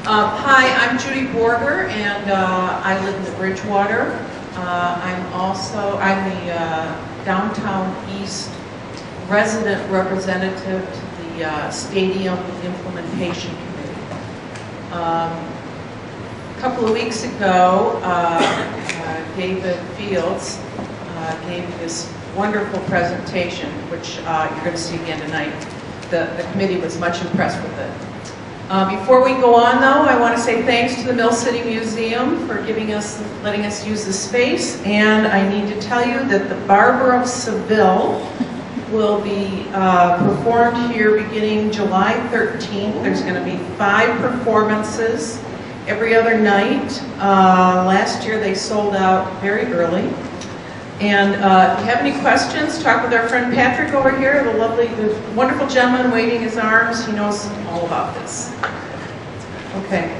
Hi, I'm Judy Borger, and I live in the Bridgewater. I'm the Downtown East resident representative to the Stadium Implementation Committee. A couple of weeks ago, David Fields gave this wonderful presentation, which you're going to see again tonight. The committee was much impressed with it. Before we go on, though, I want to say thanks to the Mill City Museum for letting us use the space, and I need to tell you that the Barber of Seville will be performed here beginning July 13th. There's going to be 5 performances every other night. Last year they sold out very early. And if you have any questions, talk with our friend Patrick over here, the wonderful gentleman waving his arms. He knows all about this. Okay.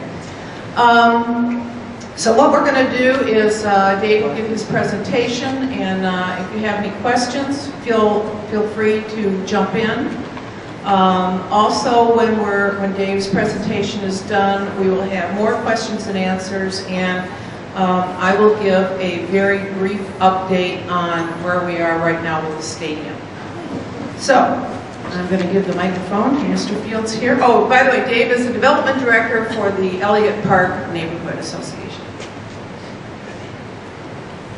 So what we're going to do is Dave will give his presentation, and if you have any questions, feel free to jump in. Also, when Dave's presentation is done, we will have more questions and answers, and I will give a very brief update on where we are right now with the stadium. So, I'm going to give the microphone to Mr. Fields here. Oh, by the way, Dave is the Development Director for the Elliot Park Neighborhood Association.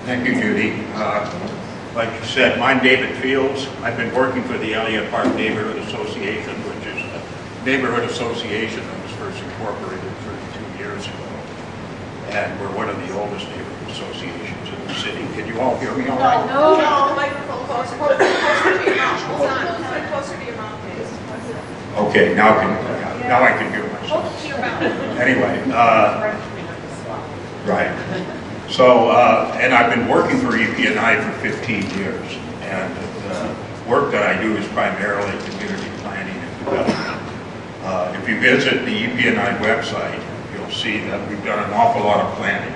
Thank you, Judy. Like you said, I'm David Fields. I've been working for the Elliot Park Neighborhood Association, which is a neighborhood association that was first incorporated 32 years ago. And we're one of the oldest neighborhood associations in the city. Can you all hear me all right? No, the microphone closer to your mouth. Hold on, closer to your mouth, please. Okay, now I can hear myself. Closer to your mouth. Anyway, right. So, and I've been working for EPNI for 15 years. And the work that I do is primarily community planning and development. If you visit the EPNI website, see that we've done an awful lot of planning.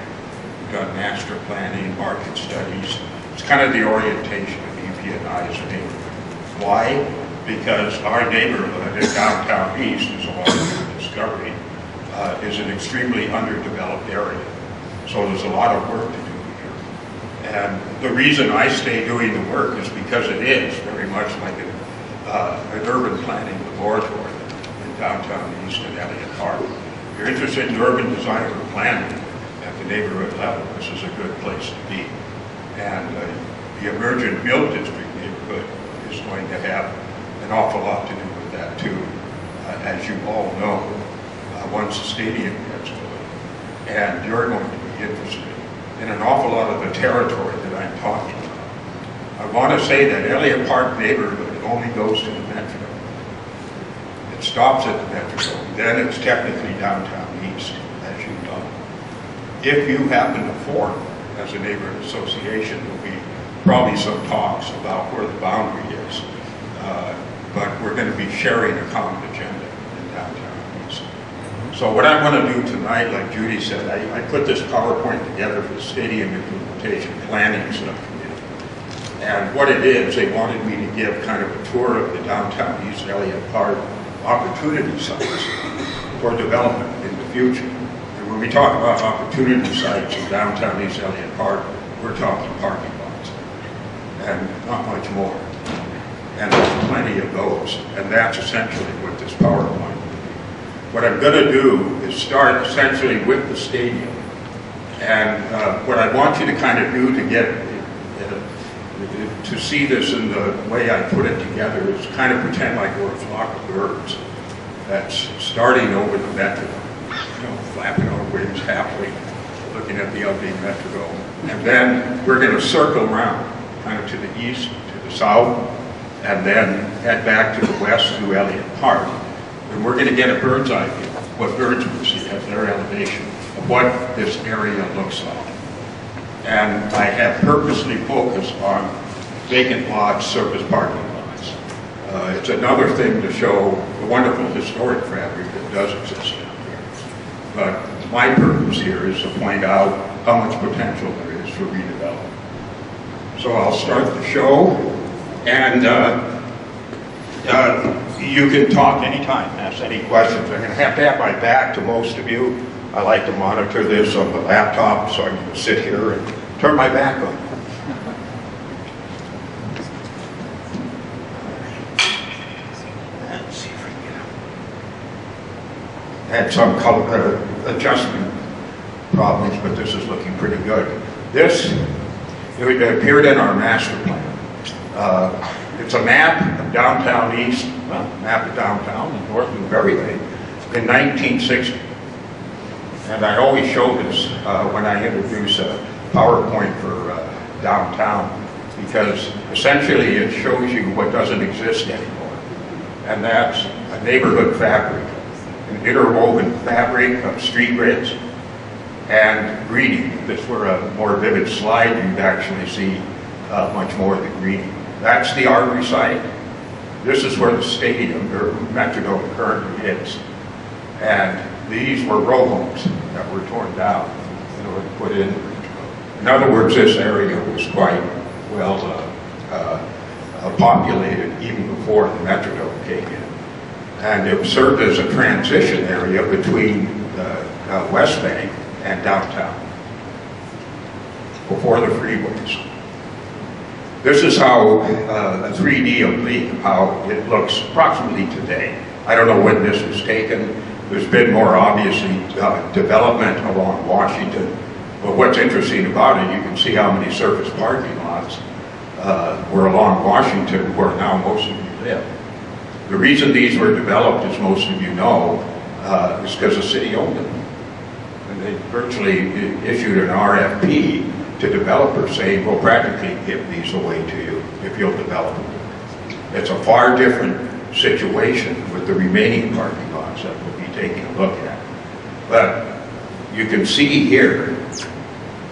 We've done master planning, market studies. It's kind of the orientation of EPNI as a neighborhood. Why? Because our neighborhood in Downtown East, is along with Discovery, is an extremely underdeveloped area. So there's a lot of work to do here. And the reason I stay doing the work is because it is very much like an urban planning laboratory in Downtown East and Elliot Park. If you're interested in urban design or planning at the neighborhood level, this is a good place to be. And the emergent Mill District neighborhood is going to have an awful lot to do with that too, as you all know, once the stadium gets built. And you're going to be interested in an awful lot of the territory that I'm talking about. I want to say that Elliot Park neighborhood only goes to the Metrodome. It stops at the Metrodome, then it's technically Downtown East, as you know. If you happen to form as a neighborhood association, there'll be probably some talks about where the boundary is, but we're going to be sharing a common agenda in Downtown East. So what I want to do tonight, like Judy said, I put this PowerPoint together for the Stadium Implementation Planning Subcommittee. And what it is, they wanted me to give kind of a tour of the Downtown East Elliot Park opportunity sites for development in the future. And when we talk about opportunity sites in Downtown East Elliot Park, we're talking parking lots and not much more. And there's plenty of those. And that's essentially what this PowerPoint will be. What I'm going to do is start essentially with the stadium. And what I want you to kind of do to get to see this in the way I put it together is kind of pretend like we're a flock of birds that's starting over the Metrodome, flapping our wings happily, looking at the ugly Metrodome. And then we're going to circle around, kind of to the east, to the south, and then head back to the west to Elliot Park. And we're going to get a bird's eye view, what birds would see at their elevation, of what this area looks like. And I have purposely focused on vacant lots, surface parking lots. It's another thing to show the wonderful historic fabric that does exist down here. But my purpose here is to point out how much potential there is for redevelopment. So I'll start the show. And You can talk anytime, ask any questions. I'm going to have my back to most of you. I like to monitor this on the laptop, so I can sit here and turn my back on. Let's see if I can get out. Had some color adjustment problems, but this is looking pretty good. This, it appeared in our master plan. It's a map of downtown East, map of downtown in North Newburyland in 1960. And I always show this when I introduce a PowerPoint for downtown, because essentially it shows you what doesn't exist anymore. And that's a neighborhood fabric, an interwoven fabric of street grids and greening. If this were a more vivid slide, you'd actually see much more of the greening. That's the artery site. This is where the stadium, or Metrodome, currently is. And these were row homes that were torn down and were put in. In other words, this area was quite well populated even before the Metrodome came in. And it served as a transition area between the West Bank and downtown before the freeways. This is how a 3D oblique, how it looks approximately today. I don't know when this was taken. There's been more, obviously, development along Washington. But what's interesting about it, you can see how many surface parking lots were along Washington, where now most of you live. The reason these were developed, as most of you know, is because the city owned them. And they virtually issued an RFP to developers saying, we'll practically give these away to you if you'll develop them. It's a far different situation with the remaining parking lots that we'll be taking a look at. But you can see here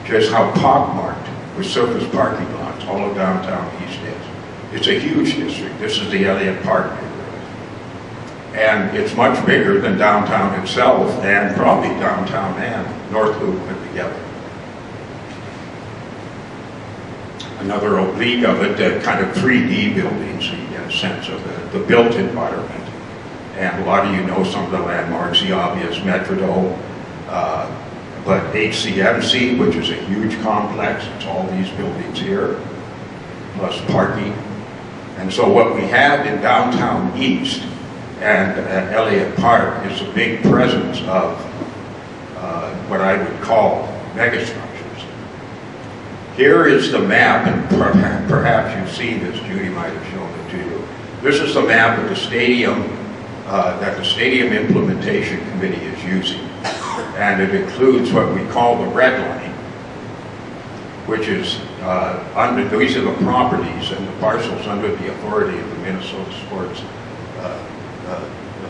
just how pockmarked with surface parking lots all of downtown East is. It's a huge district. This is the Elliot Park neighborhood. And it's much bigger than downtown itself, and probably downtown and North Loop put together. Another oblique of it, kind of 3D building, so you get a sense of the built environment. And a lot of you know some of the landmarks, the obvious Metrodome, but HCMC, which is a huge complex, it's all these buildings here, plus parking. And so what we have in downtown East and at Elliot Park is a big presence of what I would call megastructures. Here is the map, and perhaps you've seen this, Judy might have shown it to you. This is the map of the stadium that the Stadium Implementation Committee is using. And it includes what we call the red line, which is these are the properties and the parcels under the authority of the Minnesota Sports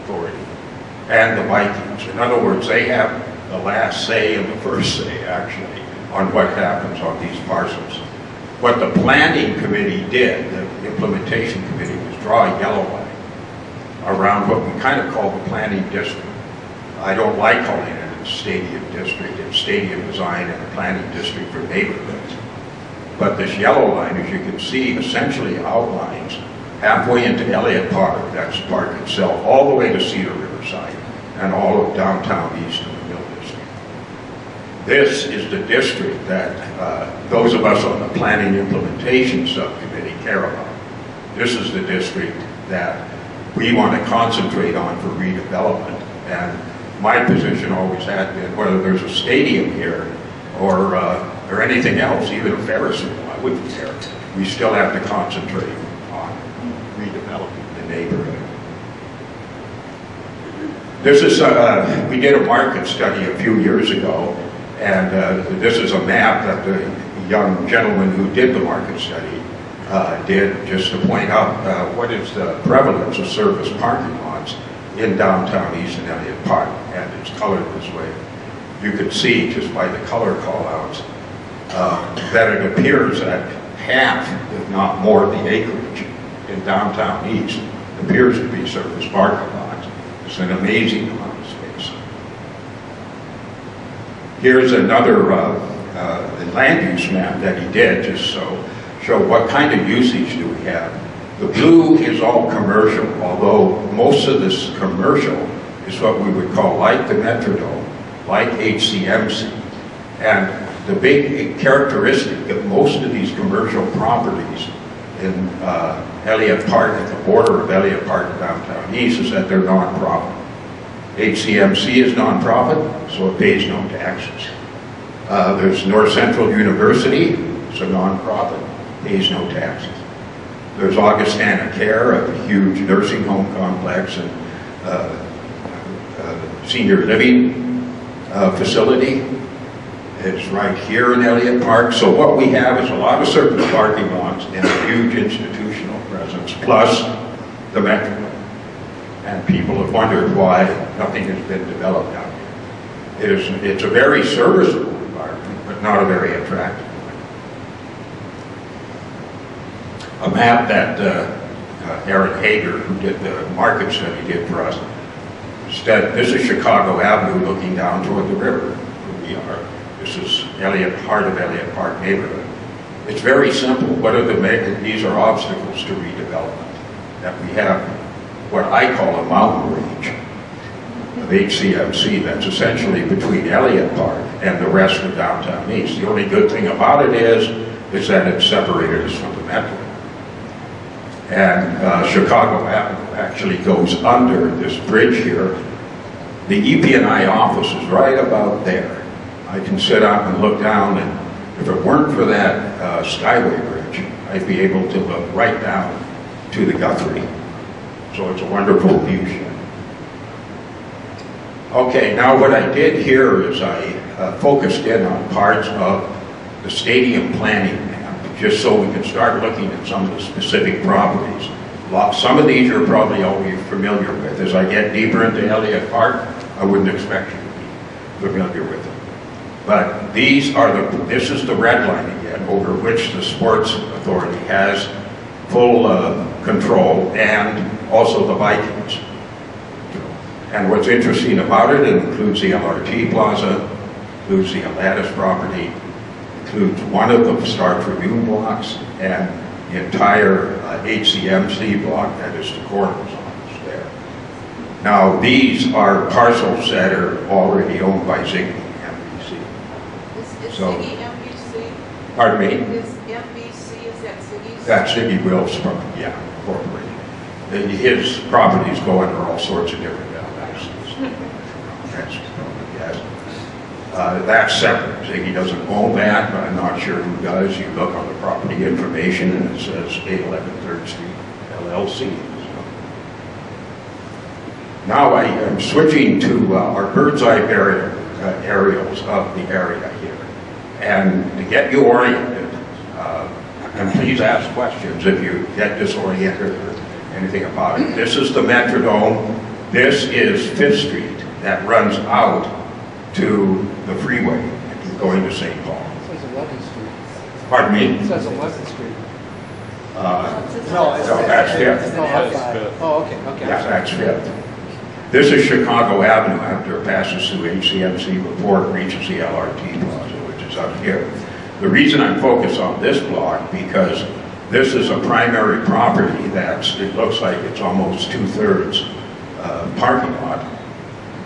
Authority and the Vikings. In other words, they have the last say and the first say, actually, on what happens on these parcels. What the planning committee did, the implementation committee, was draw a yellow line around what we kind of call the planning district. I don't like calling it a stadium district. It's stadium design and a planning district for neighborhoods. But this yellow line, as you can see, essentially outlines halfway into Elliot Park, that's the park itself, all the way to Cedar Riverside, and all of downtown East of the Mill District. This is the district that those of us on the Planning Implementation Subcommittee care about. This is the district that we want to concentrate on for redevelopment. And my position always had been, whether there's a stadium here or anything else, even a Ferris wheel, I wouldn't care. We still have to concentrate on redeveloping the neighborhood. This is, we did a market study a few years ago, and this is a map that the young gentleman who did the market study did, just to point out what is the prevalence of surface parking lots in downtown East and Elliot Park, and it's colored this way. You can see just by the color call-outs that it appears that half, if not more, of the acreage in downtown East appears to be surface parking lots. It's an amazing amount of space. Here's another land use map that he did, just so show what kind of usage do we have The blue is all commercial, although most of this commercial is what we would call like the Metrodome, like HCMC. And the big characteristic of most of these commercial properties in Elliot Park, at the border of Elliot Park and downtown East, is that they're nonprofit. HCMC is nonprofit, so it pays no taxes. There's North Central University, it's a nonprofit, pays no taxes. There's Augustana Care, a huge nursing home complex and senior living facility. It's right here in Elliot Park. So what we have is a lot of surface parking lots and a huge institutional presence, plus the Metrodome. And people have wondered why nothing has been developed out here. It's a very serviceable environment, but not a very attractive one. A map that Aaron Hager, who did the market study, did for us, said this is Chicago Avenue looking down toward the river where we are. This is heart of Elliot Park neighborhood. It's very simple. What are these are obstacles to redevelopment. That we have what I call a mountain range of HCMC that's essentially between Elliot Park and the rest of downtown East. The only good thing about it is that it's separated us from the Metro. And Chicago Avenue actually goes under this bridge here. The EPNI office is right about there. I can sit up and look down, and if it weren't for that Skyway Bridge, I'd be able to look right down to the Guthrie. So it's a wonderful view shed. Okay, now what I did here is I focused in on parts of the stadium planning map, just so we can start looking at some of the specific properties. Some of these you're probably already familiar with. As I get deeper into Elliot Park, I wouldn't expect you to be familiar with them. But this is the red line again, over which the Sports Authority has full control, and also the Vikings. And what's interesting about it, it includes the LRT Plaza, includes the Atlantis property, includes one of the Star Tribune blocks, and the entire HCMC block that is the coroner's office there. Now, these are parcels that are already owned by Ziggy MBC. Is So, Ziggy MBC? Pardon me? Is MBC, is that Ziggy's? That's Ziggy Will's property, yeah, corporation. His properties go under all sorts of different that's separate. Ziggy doesn't own that, but I'm not sure who does. You look on the property information and it says 811 3rd Street LLC. So. Now I am switching to our bird's eye aerials of the area here. And to get you oriented, and please ask questions if you get disoriented or anything about it. This is the Metrodome. This is 5th Street that runs out to the freeway going to St. Paul. It says 11th Street. Pardon me? It says 11th Street. No, that's 5th. No, okay. Oh, okay, okay. Yeah, that's 5th. This is Chicago Avenue after it passes through HCMC before it reaches the LRT Plaza, which is up here. The reason I'm focused on this block because this is a primary property it looks like it's almost 2/3 parking lot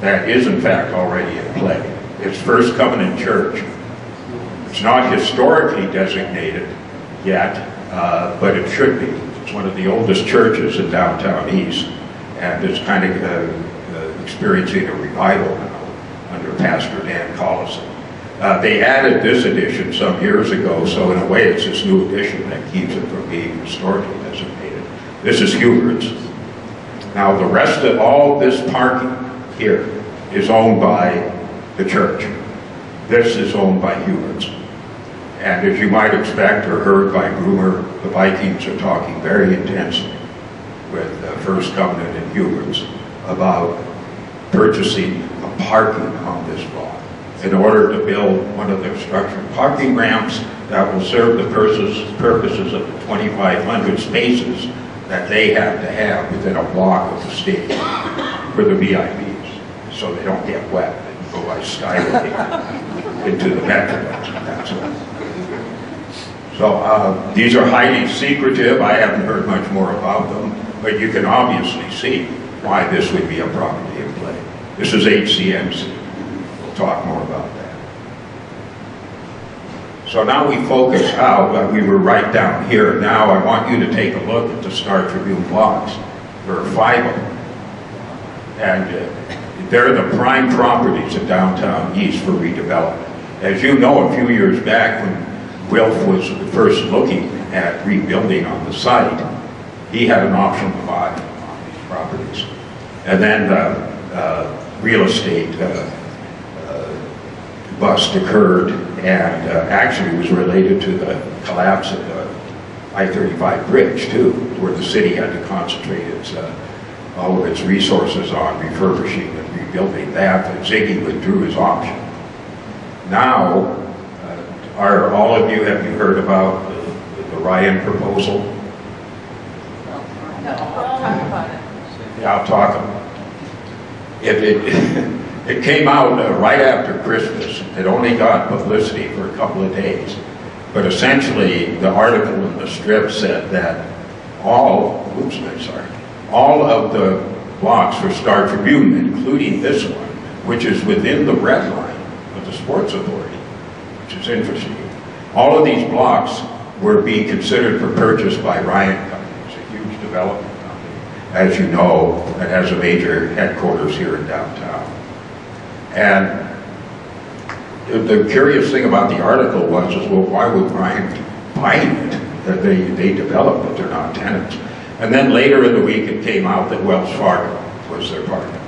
that is in fact already in play. It's First Covenant Church. It's not historically designated yet, but it should be. It's one of the oldest churches in downtown East, and it's kind of experiencing a revival now under Pastor Dan Collison. They added this addition some years ago, so in a way it's this new addition that keeps it from being historically designated. This is Hubert's. Now the rest of all this parking here is owned by the church. This is owned by Hubert's. And as you might expect or heard by Groomer, the Vikings are talking very intensely with First Covenant and Hubert's about purchasing a parking on this block in order to build one of their structured parking ramps that will serve the purposes of the 2,500 spaces that they have to have within a block of the stadium for the VIPs, so they don't get wet and go by skyway into the Metrodome. That's all. So these are highly secretive. I haven't heard much more about them, but you can obviously see why this would be a property in play. This is HCMC. We'll talk more about that. So now we focus out. We were right down here. Now I want you to take a look at the Star Tribune blocks. There are 5 of them. And they're the prime properties of downtown East for redevelopment. As you know, a few years back when Wilf was first looking at rebuilding on the site, he had an option to buy on these properties. And then the real estate bust occured, and actually was related to the collapse of the I-35 bridge too, where the city had to concentrate all of its resources on refurbishing and rebuilding that, but Ziggy withdrew his option. Now, have you heard about the Ryan proposal? No, talk about it. Yeah, I'll talk about it. It came out right after Christmas. It only got publicity for a couple of days. But essentially, the article in the strip said that all of the blocks for Star Tribune, including this one, which is within the red line of the Sports Authority, which is interesting. All of these blocks were being considered for purchase by Ryan Company. It's a huge development company, as you know, that has a major headquarters here in downtown. And the curious thing about the article was, well, why would Ryan be buying it? That they developed it, they're not tenants. And then later in the week it came out that Wells Fargo was their partner.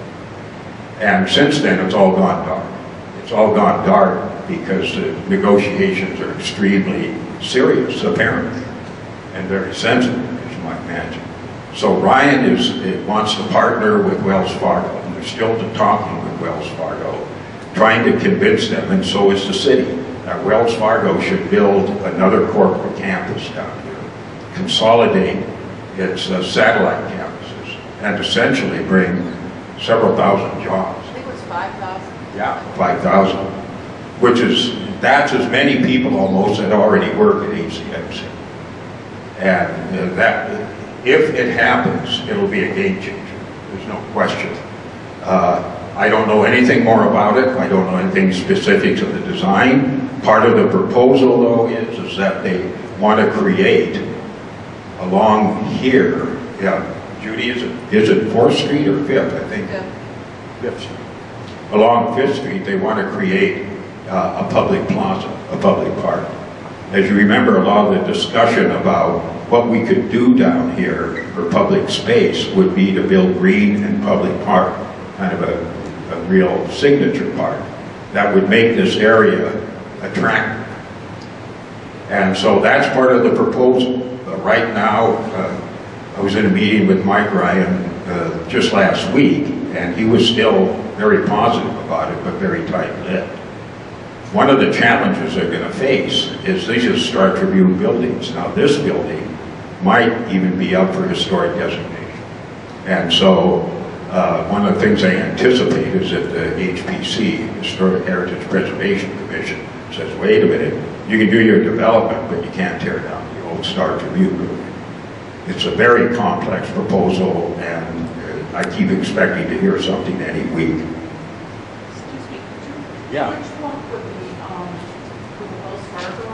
And since then it's all gone dark. It's all gone dark because the negotiations are extremely serious, apparently, and very sensitive, as you might imagine. So Ryan wants to partner with Wells Fargo, and they're still talking with Wells Fargo, trying to convince them, and so is the city, that Wells Fargo should build another corporate campus down here, consolidate its satellite campuses, and essentially bring several thousand jobs. I think it was 5,000. Yeah, 5,000, that's as many people almost that already work at HCMC. And that, if it happens, it'll be a game changer. There's no question. I don't know anything more about it. I don't know anything specifics of the design. Part of the proposal, though, is that they want to create along here. Yeah, Judy, is it 4th Street or 5th? I think. Yeah. 5th Street. Along 5th Street, they want to create a public plaza, a public park. As you remember, a lot of the discussion about what we could do down here for public space would be to build green and public park, kind of a real signature park that would make this area attractive. And so that's part of the proposal. Right now, I was in a meeting with Mike Ryan just last week, and he was still very positive about it, but very tight-lipped. One of the challenges they're going to face is these are Star Tribune buildings. Now this building might even be up for historic designation. And so one of the things they anticipate is that the HPC, Historic Heritage Preservation Commission, says, wait a minute, you can do your development, but you can't tear down the old Star Tribune building. It's a very complex proposal, and I keep expecting to hear something any week. Excuse me, Yeah. which block would the Wells Fargo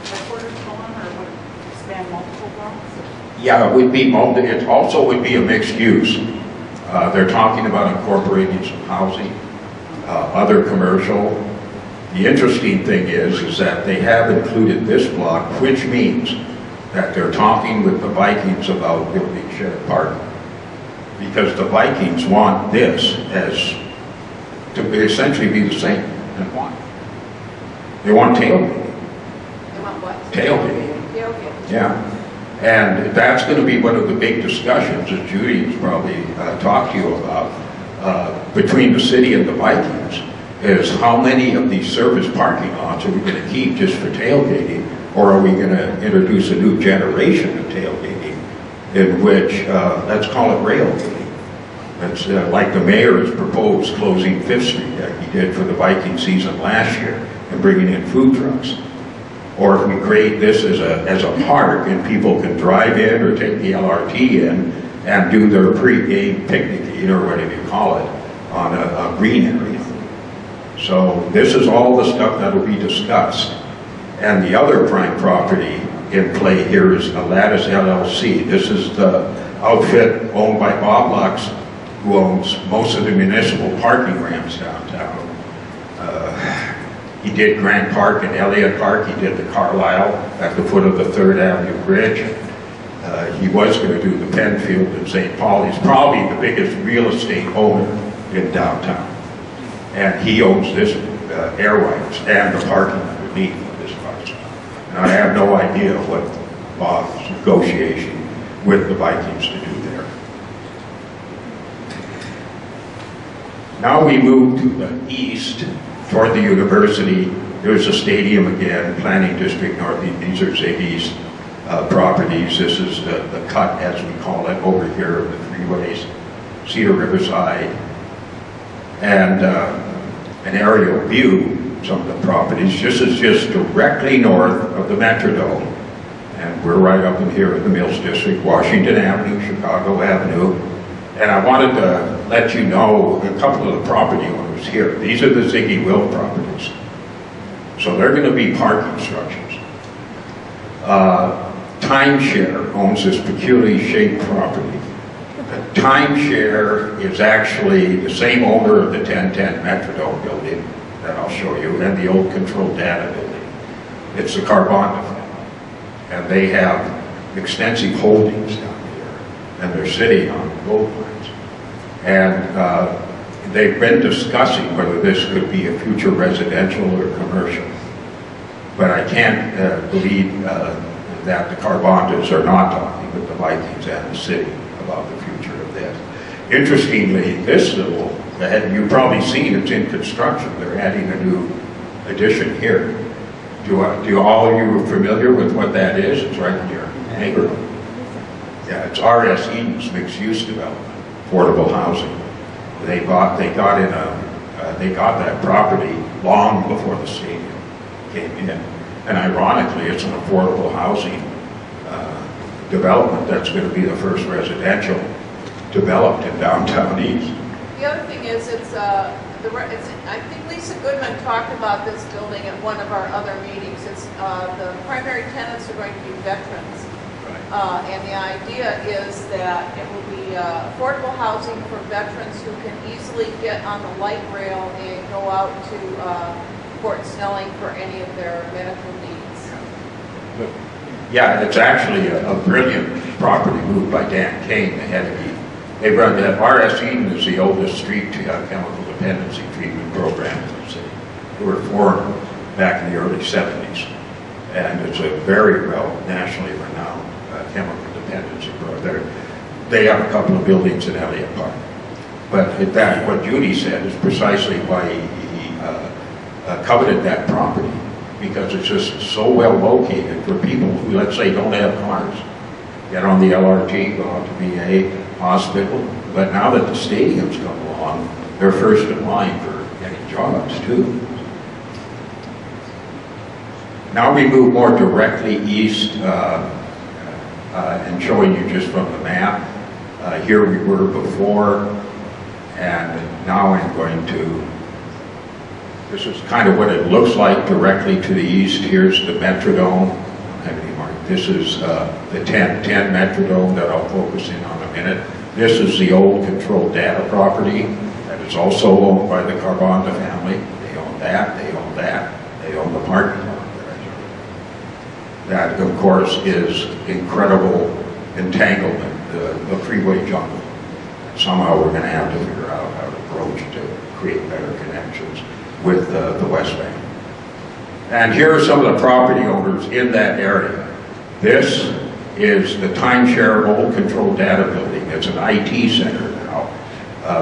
headquarters go on, or would it span multiple blocks? Yeah, it would be it also would be a mixed use. They're talking about incorporating some housing, other commercial. The interesting thing is that they have included this block, which means that they're talking with the Vikings about building shared parking. Because the Vikings want this to essentially be the same as one. They want tailgating. They want what? Tailgating. Tailgate. Yeah. And that's going to be one of the big discussions that Judy has probably talked to you about between the city and the Vikings, is how many of these surface parking lots are we going to keep just for tailgating, or are we going to introduce a new generation of tailgating in which, let's call it railgating. That's like the mayor has proposed closing 5th Street, like he did for the Viking season last year, and bringing in food trucks. or if we create this as a park and people can drive in or take the LRT in and do their pre-game picnic eat or whatever you call it on a green area. So this is all the stuff that will be discussed. And the other prime property in play here is Lattice LLC. This is the outfit owned by Bob Lux, who owns most of the municipal parking ramps downtown. He did Grant Park and Elliot Park. He did the Carlisle at the foot of the 3rd Avenue Bridge. He was going to do the Penfield in St. Paul. He's probably the biggest real estate owner in downtown. And he owns this airways and the parking underneath of this parcel. And I have no idea what Bob's negotiation with the Vikings to do there. Now we move to the east, toward the university. There's a stadium again, Planning District Northeast. These are Ziggy's properties. This is the cut, as we call it, over here of the freeways, Cedar Riverside, and an aerial view, some of the properties. This is just directly north of the Metrodome. And we're right up in here in the Mills District, Washington Avenue, Chicago Avenue. And I wanted to let you know a couple of the property owners here. These are the Ziggy Will properties. So they're going to be parking structures. Timeshare owns this peculiarly shaped property. The Timeshare is actually the same owner of the 1010 Metrodome building that I'll show you, and the old Control Data building. It's the Carbonda family. And they have extensive holdings down here, and they're sitting on gold mines. And they've been discussing whether this could be a future residential or commercial. But I can't believe that the Carbondas are not talking with the Vikings and the city about the future of this. Interestingly, this little, you've probably seen it's in construction. They're adding a new addition here. Do all of you are familiar with what that is? It's right in your neighborhood. Yeah, it's R.S. Eden's mixed-use development, affordable housing. They got that property long before the stadium came in. And ironically, it's an affordable housing development that's going to be the first residential developed in downtown East. The other thing is, I think Lisa Goodman talked about this building at one of our other meetings. The primary tenants are going to be veterans. Right. And the idea is that it will be affordable housing for veterans who can easily get on the light rail and go out to Fort Snelling for any of their medical needs. Yeah, it's actually a brilliant property moved by Dan Kane, the head of They run that. R.S. Eden is the oldest street chemical dependency treatment program in the city. They were formed back in the early 70s. And it's a very well nationally renowned chemical dependency program. They have a couple of buildings in Elliot Park. But in fact, what Judy said is precisely why he coveted that property, because it's just so well located for people who, let's say, don't have cars. Get on the LRT, go out to VA, hospital. But now that the stadium's come along, they're first in line for getting jobs too. Now we move more directly east and showing you just from the map. Here we were before, and now I'm going to, this is kind of what it looks like directly to the east. Here's the Metrodome. This is the 1010 Metrodome that I'll focus in on a minute. This is the old Control Data property that is also owned by the Carbonda family. They own that, they own that, they own the parking lot. That, of course, is incredible entanglement, the freeway jungle. Somehow we're going to have to figure out how to approach to create better connections with the West Bank. And here are some of the property owners in that area. This is the timeshare old Control Data building. It's an IT center now.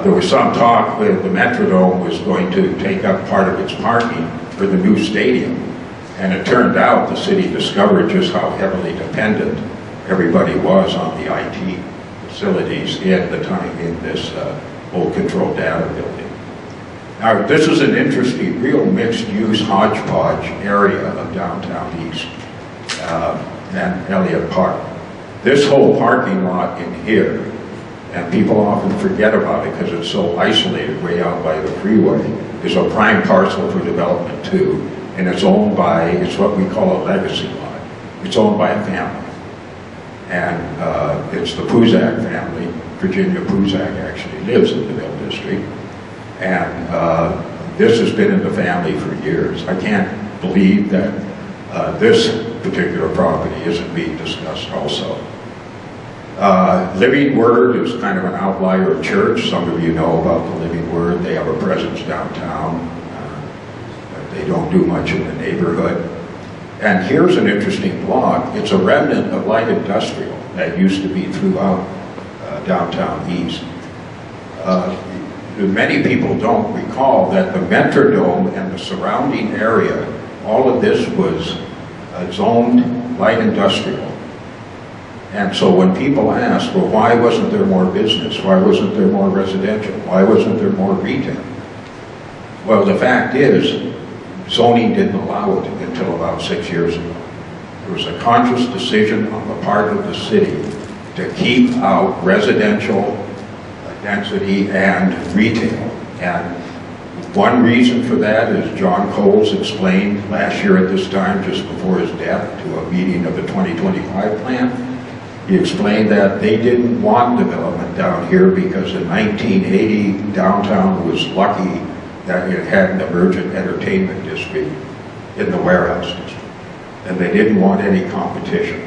There was some talk that the Metrodome was going to take up part of its parking for the new stadium. And it turned out the city discovered just how heavily dependent everybody was on the IT facilities at the time in this old Control Data building. Now, this is an interesting, real mixed mixed-use hodgepodge area of downtown East and Elliot Park. This whole parking lot in here, and people often forget about it because it's so isolated way out by the freeway, is a prime parcel for development too, and it's owned by, it's what we call a legacy lot. It's owned by a family, and it's the Puzak family. Virginia Puzak actually lives in the Mill District, and this has been in the family for years. I can't believe that this particular property isn't being discussed also. Living Word is kind of an outlier church. Some of you know about the Living Word. They have a presence downtown. They don't do much in the neighborhood. And here's an interesting block. It's a remnant of light industrial that used to be throughout downtown East. Many people don't recall that the Metrodome and the surrounding area, all of this was zoned light industrial. And so when people ask, well, why wasn't there more business? Why wasn't there more residential? Why wasn't there more retail? Well, the fact is, zoning didn't allow it until about 6 years ago. It was a conscious decision on the part of the city to keep out residential density and retail. And one reason for that is John Coles explained last year at this time, just before his death, to a meeting of the 2025 plan. He explained that they didn't want development down here because in 1980, downtown was lucky that it had an emergent entertainment district in the warehouse district. And they didn't want any competition.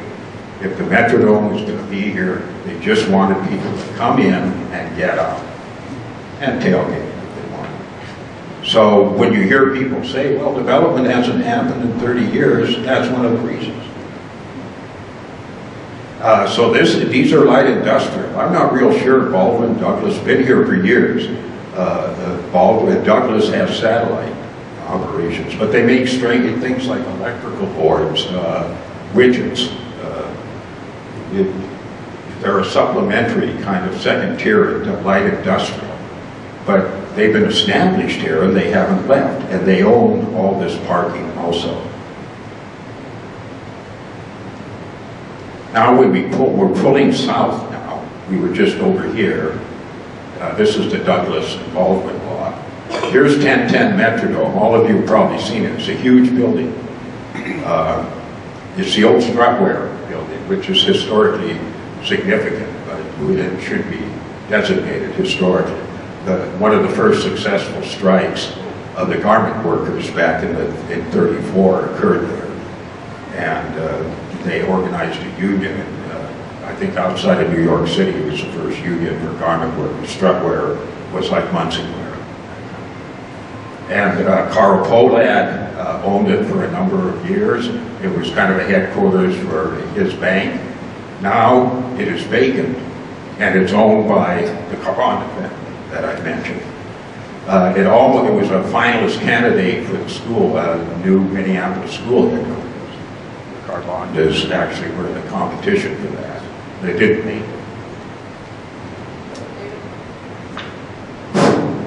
If the Metrodome was going to be here, they just wanted people to come in and get out and tailgate if they wanted. So when you hear people say, well, development hasn't happened in 30 years, that's one of the reasons. So these are light industrial. I'm not real sure Baldwin Douglas been here for years. Baldwin Douglas has satellite operations, but they make strange things like electrical boards, widgets. They're a supplementary kind of second tier of light industrial, but they've been established here and they haven't left, and they own all this parking also. Now we're pulling south now. We were just over here. This is the Douglas and Baldwin lot. Here's 1010 Metrodome. All of you have probably seen it. It's a huge building. It's the old Strutware building, which is historically significant, but it should be designated historically. One of the first successful strikes of the garment workers back in 34 occurred there. And they organized a union, and I think outside of New York City it was the first union for garment workers. Strutware was like Munsingware. And Carl Polad owned it for a number of years. It was kind of a headquarters for his bank. Now it is vacant, and it's owned by the Carbon family that I mentioned. It was a finalist candidate for the school, new Minneapolis school headquarters. Carbandas actually were in the competition for that. They didn't make it.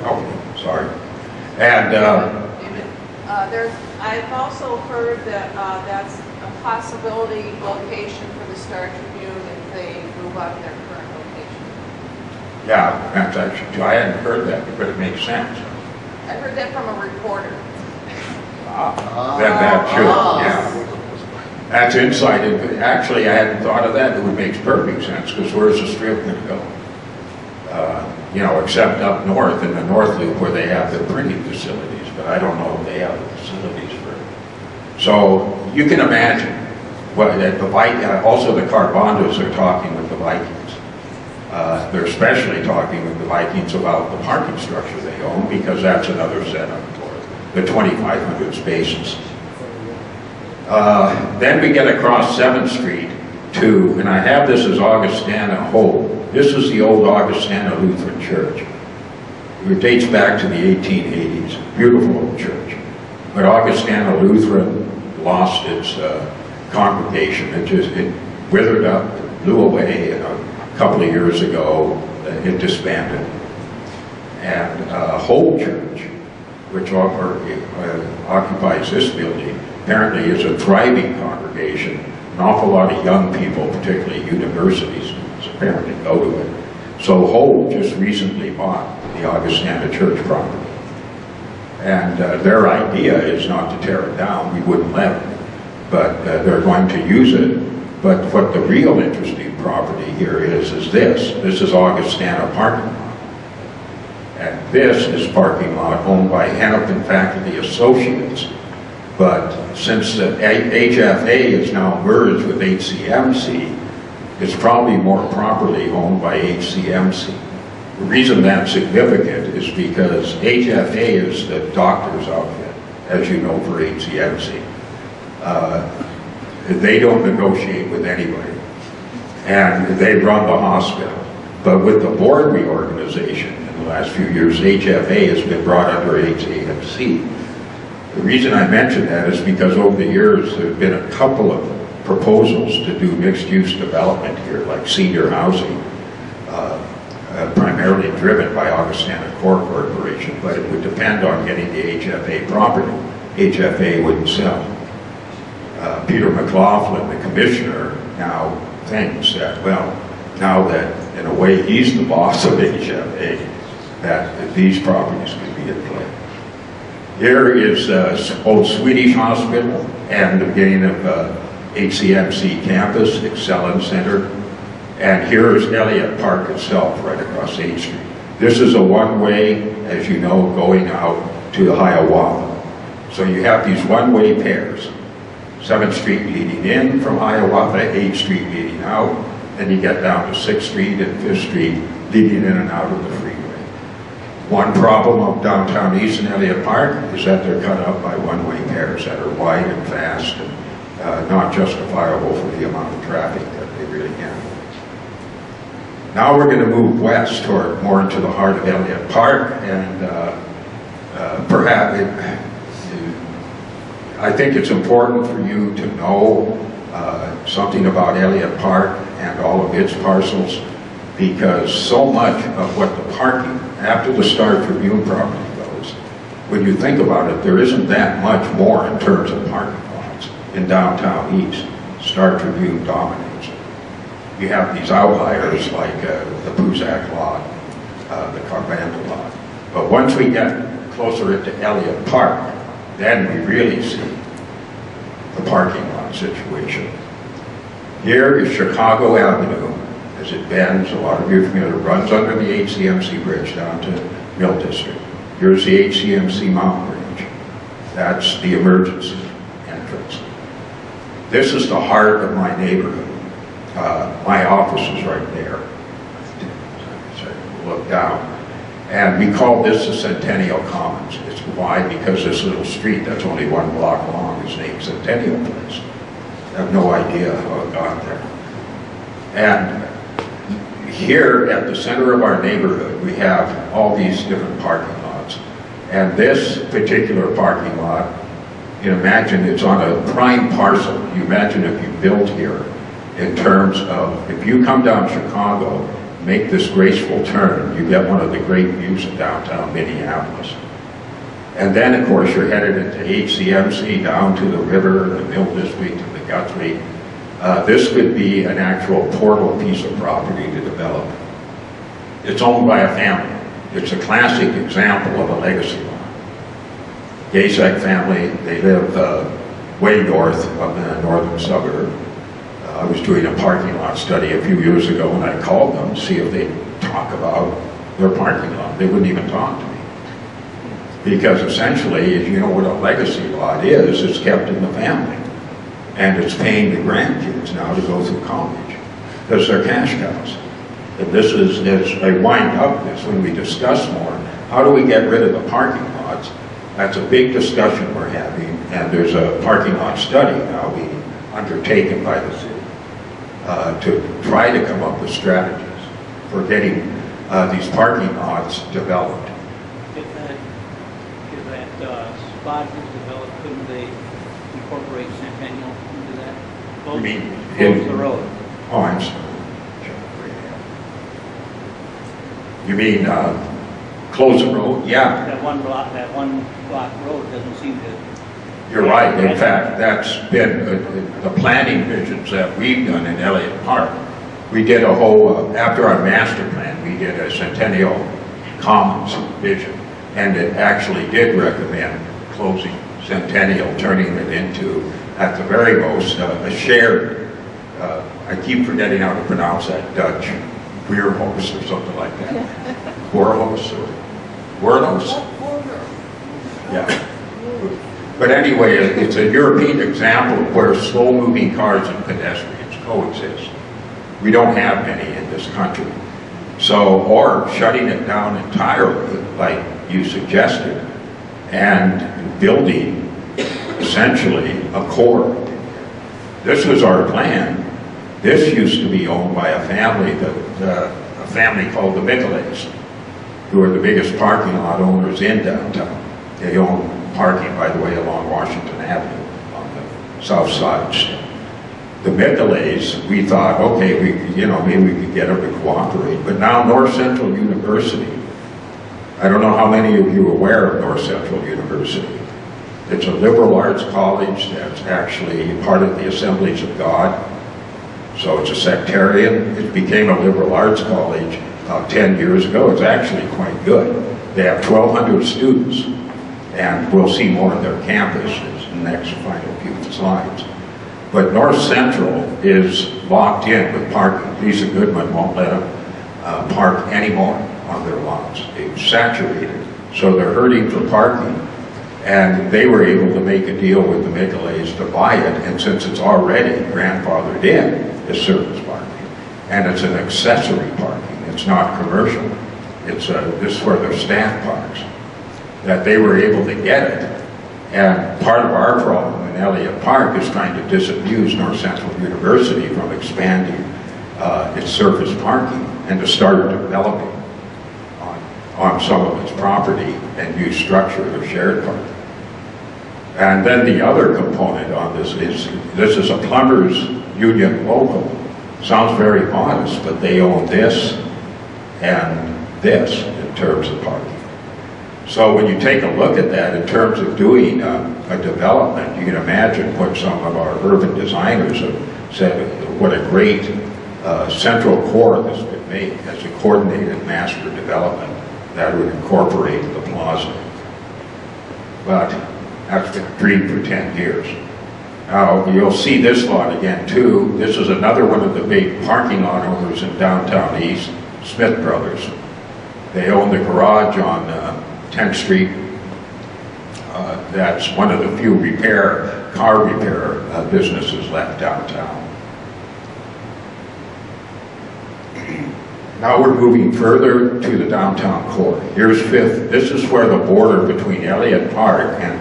Oh, sorry. And I've also heard that that's a possibility location for the Star Tribune if they move out of their current location. yeah, that's actually, I hadn't heard that, but it makes sense. I heard that from a reporter. That should, yeah. That's insight. Actually, I hadn't thought of that. It would make perfect sense, because where's the strip going to go? You know, except up north in the North Loop where they have their printing facilities, but I don't know if they have the facilities for it. So you can imagine what also the Carbondos are talking with the Vikings. They're especially talking with the Vikings about the parking structure they own, because that's another setup for the 2,500 spaces. Then we get across 7th Street to, and I have this as Augustana Hope. This is the old Augustana Lutheran Church. It dates back to the 1880s. Beautiful old church. But Augustana Lutheran lost its congregation. It withered up, it blew away, and a couple of years ago it disbanded. And Hope Church, which occupies this building apparently is a thriving congregation. An awful lot of young people, particularly university students, apparently go to it. So Hope just recently bought the Augustana Church property. And their idea is not to tear it down, we wouldn't let them, but they're going to use it. But what the real interesting property here is this. This is Augustana parking lot. And this is parking lot owned by Hennepin Faculty Associates. But since the HFA is now merged with HCMC, it's probably more properly owned by HCMC. The reason that's significant is because HFA is the doctor's outfit, as you know, for HCMC. They don't negotiate with anybody, and they run the hospital. But with the board reorganization in the last few years, HFA has been brought under HCMC. The reason I mention that is because over the years there have been a couple of proposals to do mixed-use development here, like senior housing, primarily driven by Augustana Core Corporation, but it would depend on getting the HFA property. HFA wouldn't sell. Peter McLaughlin, the commissioner, now thinks that, well, now that in a way he's the boss of HFA, that these properties could be in play. Here is old Swedish Hospital and the beginning of HCMC campus, Excellence Center. And here is Elliot Park itself, right across 8th Street. This is a one-way, as you know, going out to Hiawatha. So you have these one-way pairs. 7th Street leading in from Hiawatha, 8th Street leading out, then you get down to 6th Street and 5th Street leading in and out of the freeway. One problem of downtown East and Elliot Park is that they're cut up by one-way pairs that are wide and fast and not justifiable for the amount of traffic that they really handle. Now we're going to move west toward more into the heart of Elliot Park, and perhaps I think it's important for you to know something about Elliot Park and all of its parcels, because so much of what the parking, after the Star Tribune property goes, when you think about it, there isn't that much more in terms of parking lots in downtown East. Star Tribune dominates it. You have these outliers like the Puzak lot, the Carvanda lot. But once we get closer into Elliot Park, then we really see the parking lot situation. Here is Chicago Avenue as it bends. A lot of you are familiar, runs under the HCMC bridge down to Mill District. Here's the HCMC Mountain Range. That's the emergency entrance. This is the heart of my neighborhood. My office is right there. So look down. And we call this the Centennial Commons. It's why? Because this little street that's only 1 block long is named Centennial Place. I have no idea how it got there. And here at the center of our neighborhood, we have all these different parking lots. And this particular parking lot, you imagine it's on a prime parcel. You imagine if you built here in terms of, if you come down Chicago, make this graceful turn, you get one of the great views of downtown Minneapolis. And then, of course, you're headed into HCMC, down to the river, the Mill District, to the Guthrie. This could be an actual portal piece of property to develop. It's owned by a family. It's a classic example of a legacy lot. Gazek family, they live way north of the northern suburb. I was doing a parking lot study a few years ago, and I called them to see if they'd talk about their parking lot. They wouldn't even talk to me. Because essentially, if you know what a legacy lot is, it's kept in the family. And it's paying the grandkids now to go through college. Because they're cash cows. And this is, as I wind up this, when we discuss more, how do we get rid of the parking lots? That's a big discussion we're having, and there's a parking lot study now being undertaken by the city to try to come up with strategies for getting these parking lots developed. If that spot is developed, couldn't they incorporate Centennial into that? You mean Close the road. Oh, I'm sorry. You mean close the road? Yeah. That one block road doesn't seem to You're right. In fact, that's been the planning visions that we've done in Elliot Park. We did a whole, after our master plan, we did a Centennial Commons vision, and it actually did recommend closing Centennial, turning it into, at the very most, a shared, I keep forgetting how to pronounce that, Dutch, Weerhoos or something like that. Weerhoos or Weerloos? Yeah. But anyway, it's a European example of where slow-moving cars and pedestrians coexist. We don't have many in this country. So, or shutting it down entirely, like you suggested, and building essentially a core. This was our plan. This used to be owned by a family called the Michelays, who are the biggest parking lot owners in downtown. They own parking, by the way, along Washington Avenue on the south side. The Michelays, we thought, okay, maybe we could get them to cooperate. But now North Central University, I don't know how many of you are aware of North Central University. It's a liberal arts college that's actually part of the Assemblies of God. So it's a sectarian. It became a liberal arts college about 10 years ago. It's actually quite good. They have 1,200 students, and we'll see more of their campus in the next final few slides. But North Central is locked in with parking. Lisa Goodman won't let them park anymore on their lots. They've saturated, so they're hurting for parking. And they were able to make a deal with the Michelays to buy it, and since it's already grandfathered in, it's surface parking. And it's an accessory parking. It's not commercial. It's this is where their staff parks. That they were able to get it. And part of our problem in Elliot Park is trying to disabuse North Central University from expanding its surface parking and to start developing on some of its property and use structure of shared parking. And then the other component on this is a plumbers union local. Sounds very modest, but they own this and this in terms of parking. So when you take a look at that in terms of doing a development, you can imagine what some of our urban designers have said, what a great central core this would make as a coordinated master development that would incorporate the plaza. But that's been a dream for 10 years. Now, you'll see this lot again too. This is another one of the big parking lot owners in downtown East, Smith Brothers. They own the garage on 10th Street. That's one of the few car repair businesses left downtown. Now we're moving further to the downtown core. Here's Fifth. This is where the border between Elliot Park and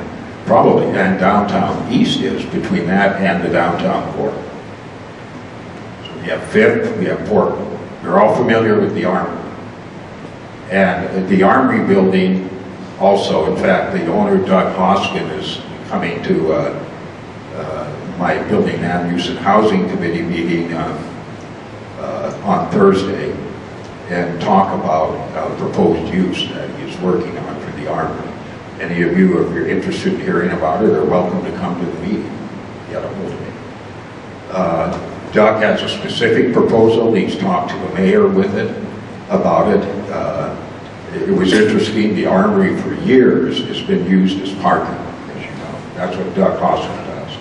downtown East is, between that and the downtown core. So we have Fifth, we have Portland. You're all familiar with the Armory. And the Armory building also, in fact, the owner, Doug Hoskin, is coming to my Building Land Use and Housing Committee meeting on Thursday and talk about proposed use that he's working on for the Armory. Any of you, if you're interested in hearing about it, are welcome to come to the meeting. Get a hold of me. Doug has a specific proposal. He's talked to the mayor with it, about it. It was interesting, the Armory for years has been used as parking, as you know. That's what Doug Hoskin does.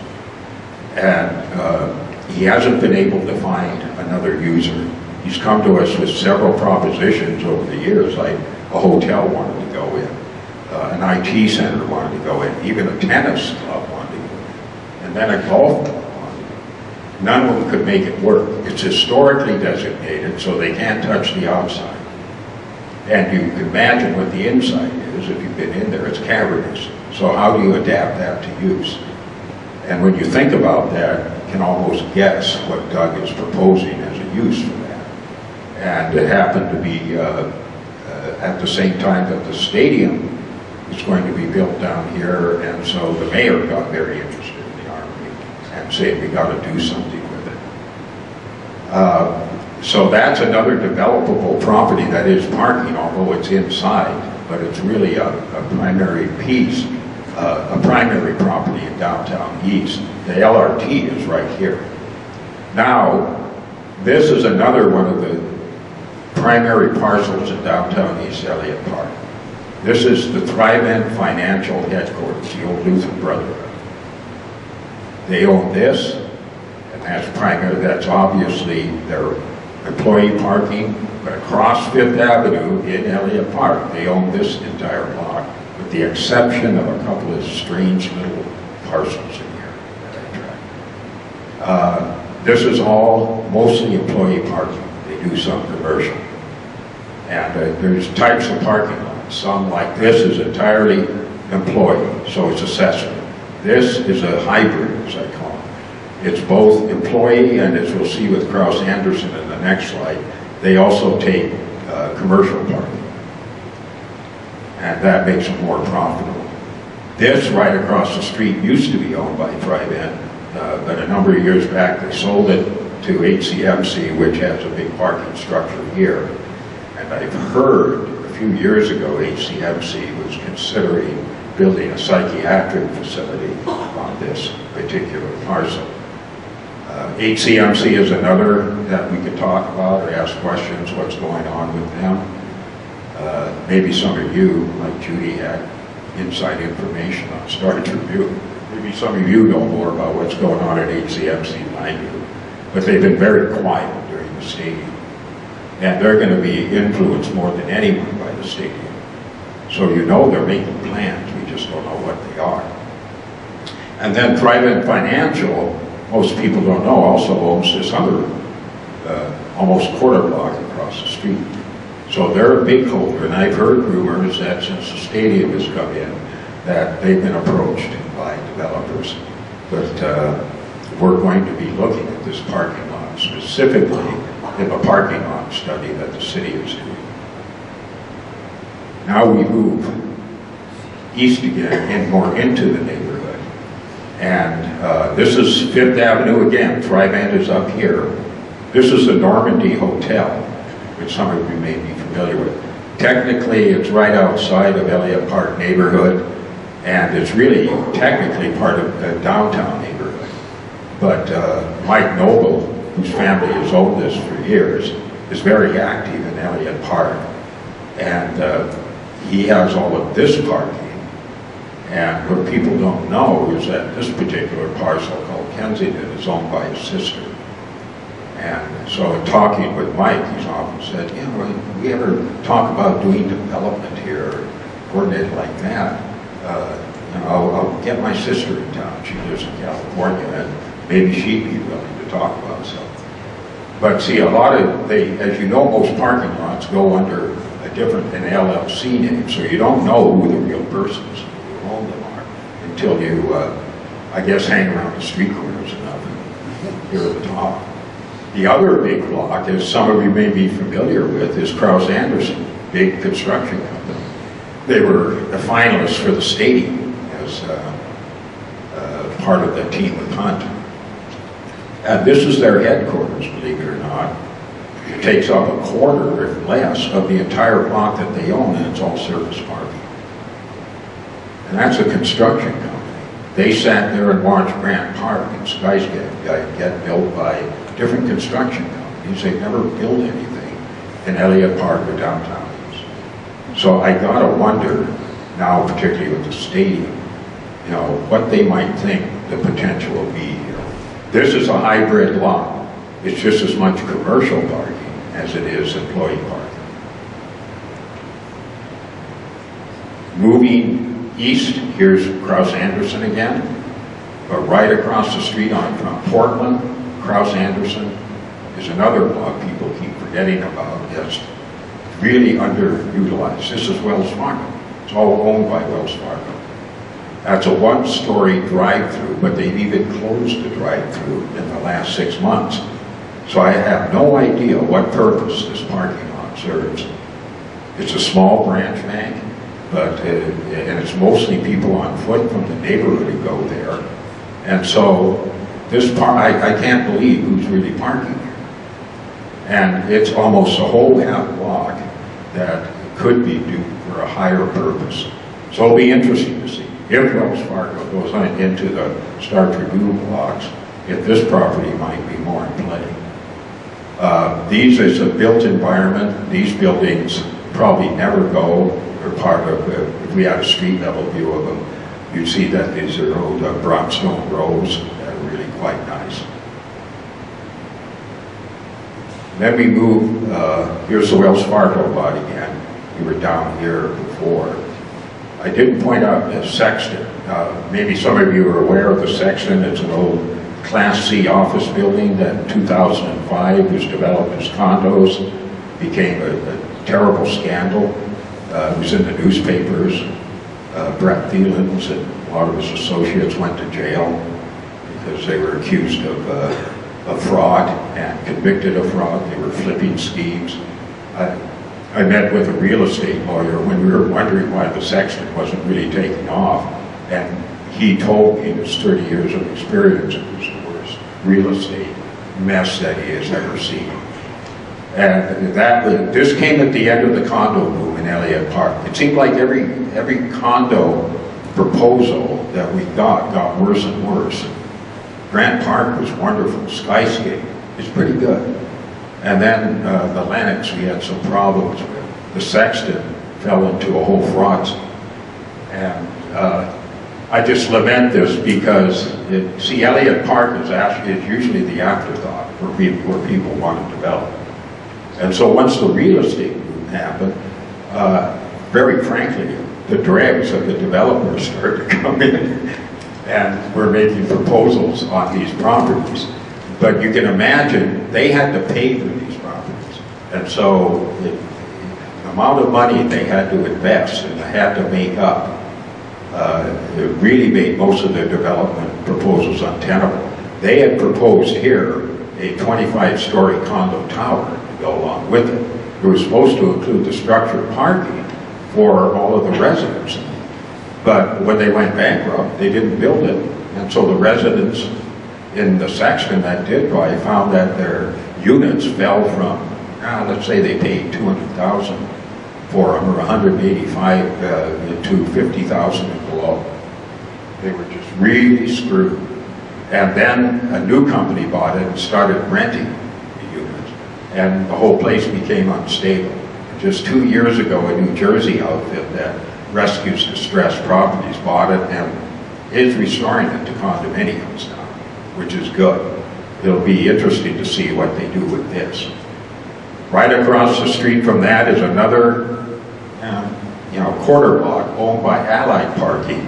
And he hasn't been able to find another user. He's come to us with several propositions over the years, like a hotel wanted to go in, an IT center wanted to go in, even a tennis club wanted to go in, and then a golf club wanted to go in. None of them could make it work. It's historically designated, so they can't touch the outside. And you can imagine what the inside is if you've been in there. It's cavernous. So how do you adapt that to use? And when you think about that, you can almost guess what Doug is proposing as a use for that. And it happened to be at the same time that the stadium is going to be built down here, and so the mayor got very interested in the Armory and said we got to do something with it. So that's another developable property that is parking, although it's inside, but it's really a primary piece a primary property in downtown East. The LRT is right here. Now, this is another one of the primary parcels in downtown East Elliot Park. This is the Thrivent Financial Headquarters, the old Lutheran Brotherhood. They own this, and that's primary, that's obviously their employee parking, but across Fifth Avenue in Elliot Park, they own this entire block, with the exception of a couple of strange little parcels in here that I track. This is all mostly employee parking. They do some commercial. And there's types of parking lots. Some, like this, is entirely employee, so it's accessory. This is a hybrid, as I call it. It's both employee, and as we'll see with Kraus Anderson in the next slide, they also take commercial parking. And that makes them more profitable. This right across the street used to be owned by Thrivent, but a number of years back they sold it to HCMC, which has a big parking structure here. And I've heard a few years ago HCMC was considering building a psychiatric facility on this particular parcel. HCMC is another that we could talk about or ask questions, what's going on with them. Maybe some of you, like Judy, had inside information on Star Tribune. Maybe some of you know more about what's going on at HCMC than I do. But they've been very quiet during the stadium. And they're going to be influenced more than anyone by the stadium. So you know they're making plans, we just don't know what they are. And then Thrivent Financial, most people don't know, also owns this other almost quarter block across the street. So they're a big holder, and I've heard rumors that since the stadium has come in, that they've been approached by developers. But we're going to be looking at this parking lot, specifically in the parking lot study that the city is doing. Now we move east again and more into the neighborhood. And this is Fifth Avenue again. Thrivent is up here. This is the Normandy Hotel, which some of you may be familiar with. Technically, it's right outside of Elliot Park neighborhood, and it's really technically part of the downtown neighborhood. But Mike Noble, whose family has owned this for years, is very active in Elliot Park. And he has all of this parking. And what people don't know is that this particular parcel called Kensington is owned by his sister. And so in talking with Mike, he's often said, you know, if we ever talk about doing development here, or coordinate like that, you know, I'll get my sister in town. She lives in California, and maybe she'd be willing to talk about something. But see, a lot of, as you know, most parking lots go under a different, an LLC name, so you don't know who the real persons who own them are until you, I guess, hang around the street corners enough and hear the talk. The other big block, as some of you may be familiar with, is Kraus Anderson, big construction company. They were the finalists for the stadium as part of the team with Hunt. And this is their headquarters, believe it or not. It takes up a quarter, if less, of the entire block that they own, and it's all service parking. And that's a construction company. They sat there and watched Grant Park and Skies get built by different construction companies. They never built anything in Elliot Park or downtown East. So I gotta wonder now, particularly with the stadium, you know, what they might think the potential will be here. This is a hybrid lot. It's just as much commercial parking as it is employee parking. Moving east, here's Kraus Anderson again, but right across the street from Portland, Kraus Anderson is another block people keep forgetting about. It's really underutilized. This is Wells Fargo. It's all owned by Wells Fargo. That's a one-story drive-through, but they've even closed the drive-through in the last 6 months. So I have no idea what purpose this parking lot serves. It's a small branch bank, but and it's mostly people on foot from the neighborhood who go there. And so this I can't believe who's really parking here. And it's almost a whole half block that could be due for a higher purpose. So it'll be interesting to see. if Wells Fargo goes on into the Star Tribune blocks, if this property might be more in play. These is a built environment. These buildings probably never go, or part of, if we had a street level view of them, you'd see that these are old brownstone rows that are really quite nice. Then we move, here's the Wells Fargo lot again. We were down here before. I didn't point out the Sexton. Maybe some of you are aware of the Sexton. It's an old Class C office building that in 2005 was developed as condos, became a terrible scandal. It was in the newspapers. Brett Thielens and a lot of his associates went to jail because they were accused of fraud and convicted of fraud. They were flipping schemes. I met with a real estate lawyer when we were wondering why the Sexton wasn't really taking off, and he told me in his 30 years of experience it was the worst real estate mess that he has ever seen. And this came at the end of the condo boom in Elliot Park. It seemed like every condo proposal that we got worse and worse. Grant Park was wonderful. Skyscape is pretty good. And then the Lennox we had some problems with. The Sexton fell into a whole fraud scheme. And I just lament this because, see, Elliot Park is usually the afterthought for people, where people want to develop. And so once the real estate boom happened, very frankly, the dregs of the developers started to come in, and we're making proposals on these properties. But you can imagine they had to pay for these properties. And so the amount of money they had to invest and they had to make up, it really made most of their development proposals untenable. They had proposed here a 25-story condo tower to go along with it. It was supposed to include the structured parking for all of the residents. But when they went bankrupt, they didn't build it. And so the residents in the section that did buy found that their units fell from, let's say they paid $200,000 for them, or $185,000 to $50,000 and below. They were just really screwed. And then a new company bought it and started renting the units, and the whole place became unstable. Just 2 years ago, a New Jersey outfit that rescues distressed properties bought it and is restoring it to condominiums now, which is good. It'll be interesting to see what they do with this. Right across the street from that is another quarter block owned by Allied Parking,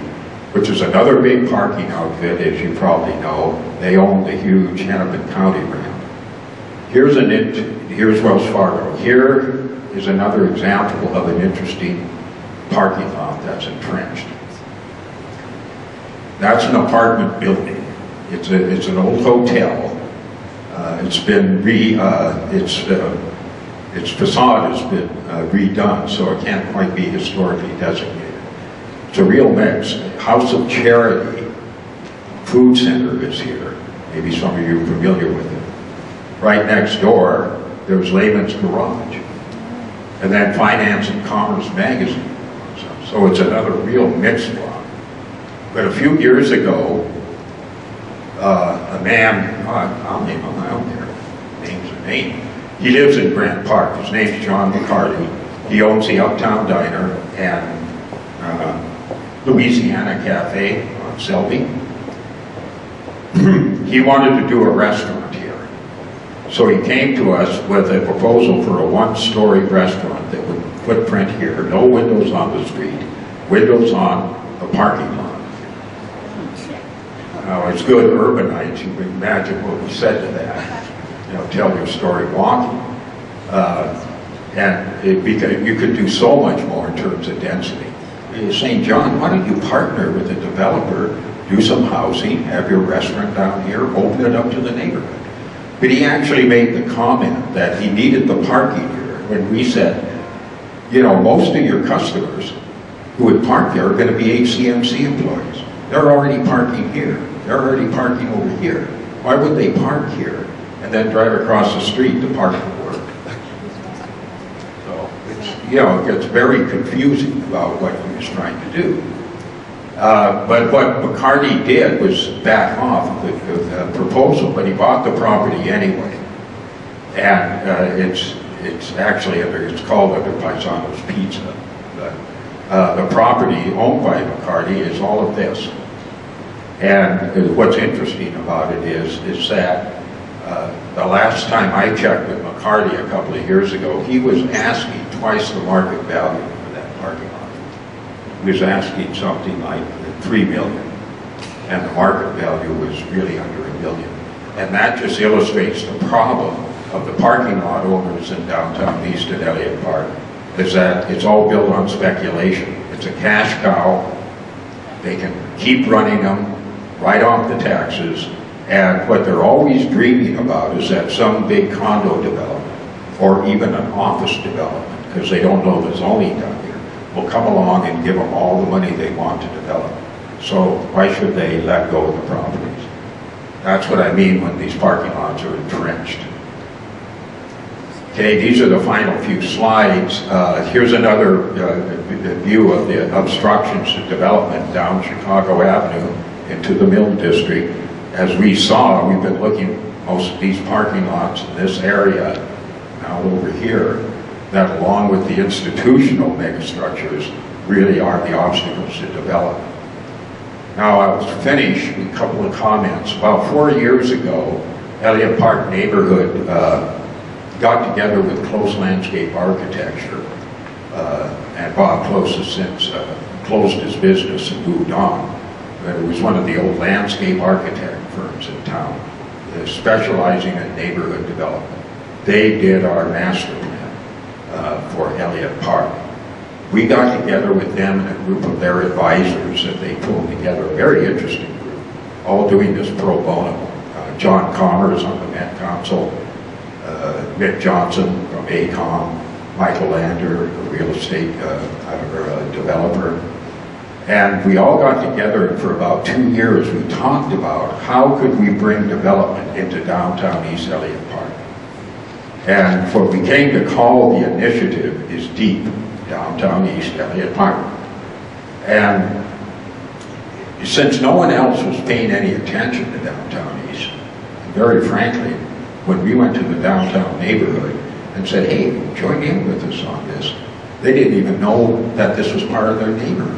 which is another big parking outfit, as you probably know. They own the huge Hennepin County ramp. Here's Wells Fargo. Here is another example of an interesting parking lot that's entrenched. That's an apartment building. It's an old hotel. It's been its facade has been redone, so it can't quite be historically designated. It's a real mix. House of Charity Food Center is here. Maybe some of you are familiar with it. Right next door, there's Lehman's Garage. And then Finance and Commerce Magazine. So it's another real mixed block. But a few years ago, a man, I'll name him, I don't care, name's a name. He lives in Grant Park. His name's John McCarty. He owns the Uptown Diner and Louisiana Cafe on Selby. He wanted to do a restaurant here. So he came to us with a proposal for a one-story restaurant that would footprint here, no windows on the street, windows on the parking lot. Now, as good urbanites, you can imagine what we said to that. Tell your story walking. And you could do so much more in terms of density. St. John, why don't you partner with a developer, do some housing, have your restaurant down here, open it up to the neighborhood. But he actually made the comment that he needed the parking here when we said, most of your customers who would park there are going to be HCMC employees. They're already parking here. They're already parking over here. Why would they park here and then drive across the street to park for work? So it gets very confusing about what he was trying to do. But what McCarty did was back off the proposal, but he bought the property anyway. And it's actually, it's called under Paisano's Pizza. But the property owned by McCarty is all of this. And what's interesting about it is that the last time I checked with McCarty a couple of years ago, he was asking twice the market value for that parking lot. He was asking something like $3 million, and the market value was really under $1 million. And that just illustrates the problem of the parking lot owners in downtown East at Elliot Park, is that it's all built on speculation. It's a cash cow. They can keep running them right off the taxes. And what they're always dreaming about is that some big condo development or even an office development, because they don't know the zoning down here, will come along and give them all the money they want to develop. So why should they let go of the properties? That's what I mean when these parking lots are entrenched. Okay, these are the final few slides. Here's another view of the obstructions to development down Chicago Avenue into the Mill District. As we saw, we've been looking most of these parking lots in this area, now over here, that along with the institutional megastructures really are the obstacles to development. Now I'll finish with a couple of comments. About 4 years ago, Elliot Park neighborhood got together with Close Landscape Architecture, and Bob Close has since closed his business and moved on. But it was one of the old landscape architect firms in town, specializing in neighborhood development. They did our master plan for Elliot Park. We got together with them and a group of their advisors that they pulled together, a very interesting group, all doing this pro bono. John Commerce on the Met Council, Mick Johnson from ACOM, Michael Lander, a real estate developer. And we all got together, and for about 2 years we talked about how could we bring development into downtown East Elliot Park. And what we came to call the initiative is DEEP, Downtown East Elliot Park. And since no one else was paying any attention to downtown East, very frankly, when we went to the downtown neighborhood and said, hey, join in with us on this, they didn't even know that this was part of their neighborhood.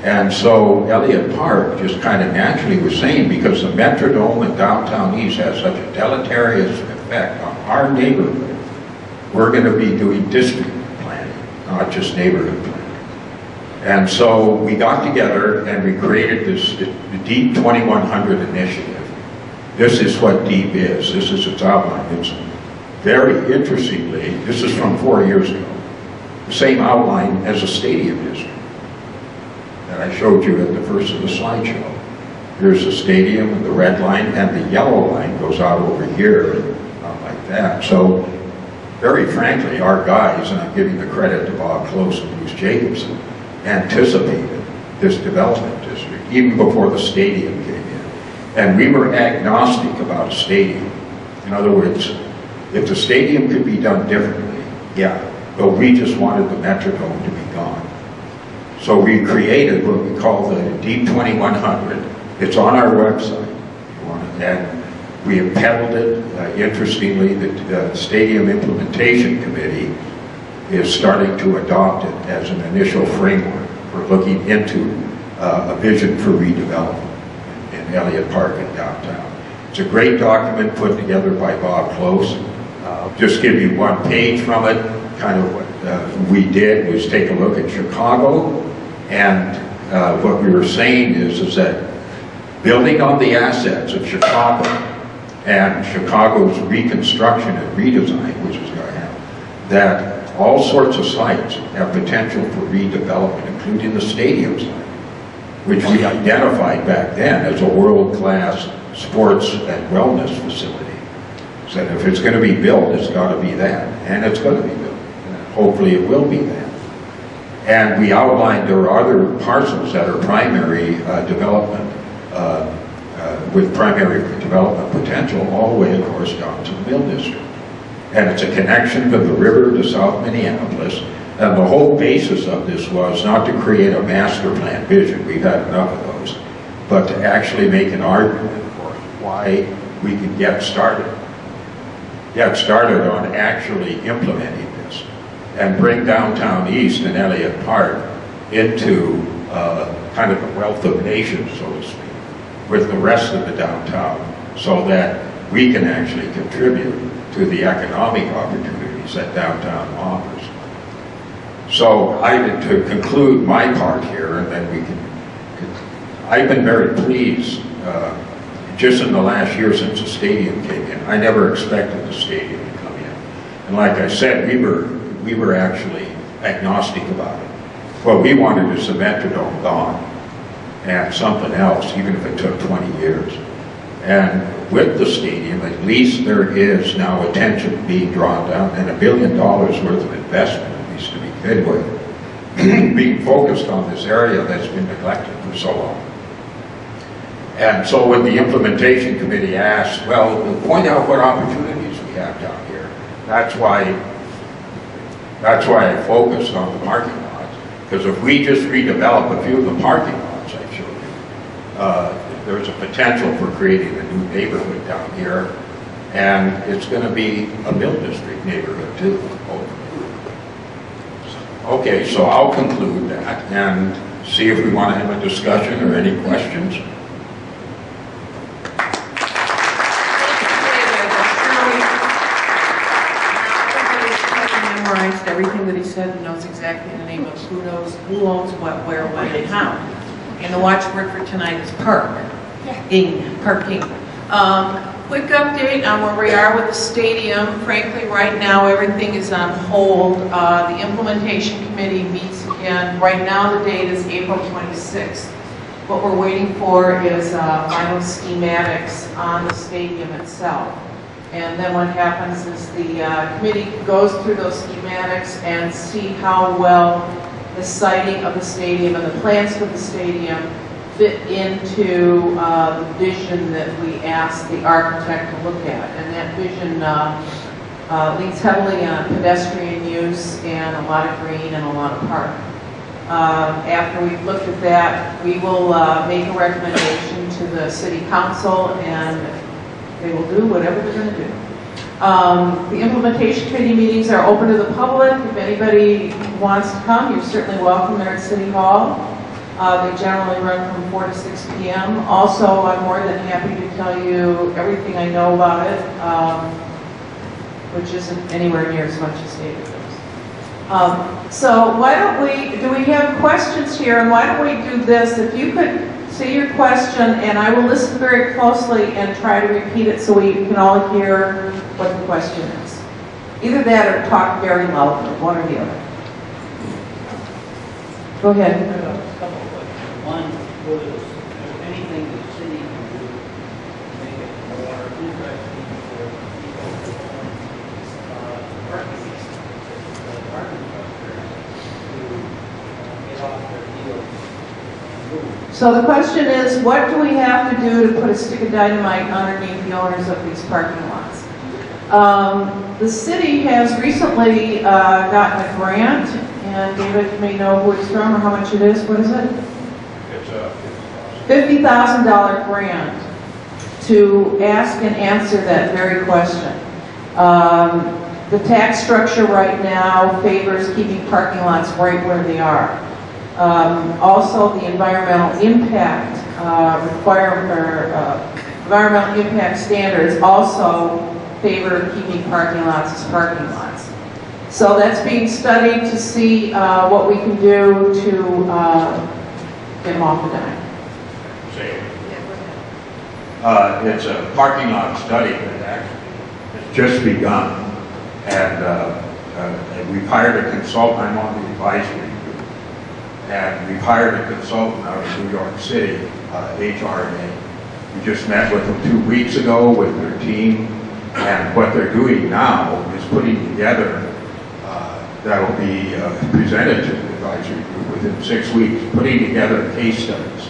And so Elliot Park just kind of naturally was saying, because the Metrodome in downtown East has such a deleterious effect on our neighborhood, we're going to be doing district planning, not just neighborhood planning. And so we got together and we created this DEEP 2100 initiative. This is what DEEP is. This is its outline. It's very interestingly, this is from 4 years ago, the same outline as a stadium district that I showed you at the first of the slideshow. Here's the stadium, and the red line, and the yellow line goes out over here, not like that. So, very frankly, our guys, and I'm giving the credit to Bob Close and Bruce Jacobson, anticipated this development district, even before the stadium came in. And we were agnostic about a stadium. In other words, if the stadium could be done differently, yeah, but we just wanted the Metrodome to be gone. So we created what we call the DEEP 2100. It's on our website, and we have peddled it. Interestingly, the Stadium Implementation Committee is starting to adopt it as an initial framework for looking into a vision for redevelopment in Elliot Park and downtown. It's a great document put together by Bob Close. I'll just give you one page from it. Kind of what we did was take a look at Chicago, and what we were saying is that building on the assets of Chicago and Chicago's reconstruction and redesign, which is going to happen, that all sorts of sites have potential for redevelopment, including the stadium site, which we identified back then as a world-class sports and wellness facility. So if it's going to be built, it's got to be that, and it's going to be built. And hopefully it will be that. And we outlined there are other parcels that are primary development, with primary development potential all the way, of course, down to the Mill District. And it's a connection to the river to South Minneapolis. And the whole basis of this was not to create a master plan vision, we've had enough of those, but to actually make an argument for why we can get started. Get started on actually implementing this and bring downtown East and Elliot Park into kind of a wealth of nations, so to speak, with the rest of the downtown, so that we can actually contribute to the economic opportunities that downtown offers. So to conclude my part here, and then we can, I've been very pleased just in the last year since the stadium came in. I never expected the stadium to come in. And like I said, we were actually agnostic about it. What we wanted is the Metrodome gone and something else, even if it took 20 years. And with the stadium, at least there is now attention being drawn down and $1 billion worth of investment, at least to begin with, being focused on this area that's been neglected for so long. And so when the implementation committee asked, well, point out what opportunities we have down here. That's why I focused on the parking lots. Because if we just redevelop a few of the parking lots I showed you, there's a potential for creating a new neighborhood down here. And it's going to be a mill district neighborhood too. Okay, so I'll conclude that and see if we want to have a discussion or any questions. Memorized everything that he said and knows exactly the name of who owns what, where, when, and how. And the watchword for tonight is parking. Quick update on where we are with the stadium. Frankly, right now everything is on hold. The implementation committee meets again. Right now the date is April 26th. What we're waiting for is final schematics on the stadium itself. And then what happens is the committee goes through those schematics and see how well the siting of the stadium and the plans for the stadium fit into the vision that we asked the architect to look at. And that vision leans heavily on pedestrian use and a lot of green and a lot of park. After we've looked at that, we will make a recommendation to the city council, and they will do whatever they're going to do. The implementation committee meetings are open to the public. If anybody wants to come, you're certainly welcome there at City Hall. They generally run from 4 to 6 p.m. Also, I'm more than happy to tell you everything I know about it, which isn't anywhere near as much as David does. So why don't do we have questions here, and why don't we do this? If you could say your question, and I will listen very closely and try to repeat it so we can all hear what the question is. Either that or talk very loudly, one or the other. Go ahead. A couple of questions. One was, is there anything the city can do to make it more interesting for people to own parking structures to get off their heels and move? So the question is, what do we have to do to put a stick of dynamite underneath the owners of these parking lots? The city has recently gotten a grant, and David may know who it's from or how much it is. What is it? It's a $50,000 grant to ask and answer that very question. The tax structure right now favors keeping parking lots right where they are. Also, the environmental impact environmental impact standards also favor keeping parking lots as parking lots. So that's being studied to see what we can do to get them off the dime. It's a parking lot study that actually has just begun, and we've hired a consultant. I'm on the advisory group, and we've hired a consultant out of New York City, HRA. We just met with them 2 weeks ago with their team, and what they're doing now is putting together, that'll be presented to the advisory group within 6 weeks, putting together case studies.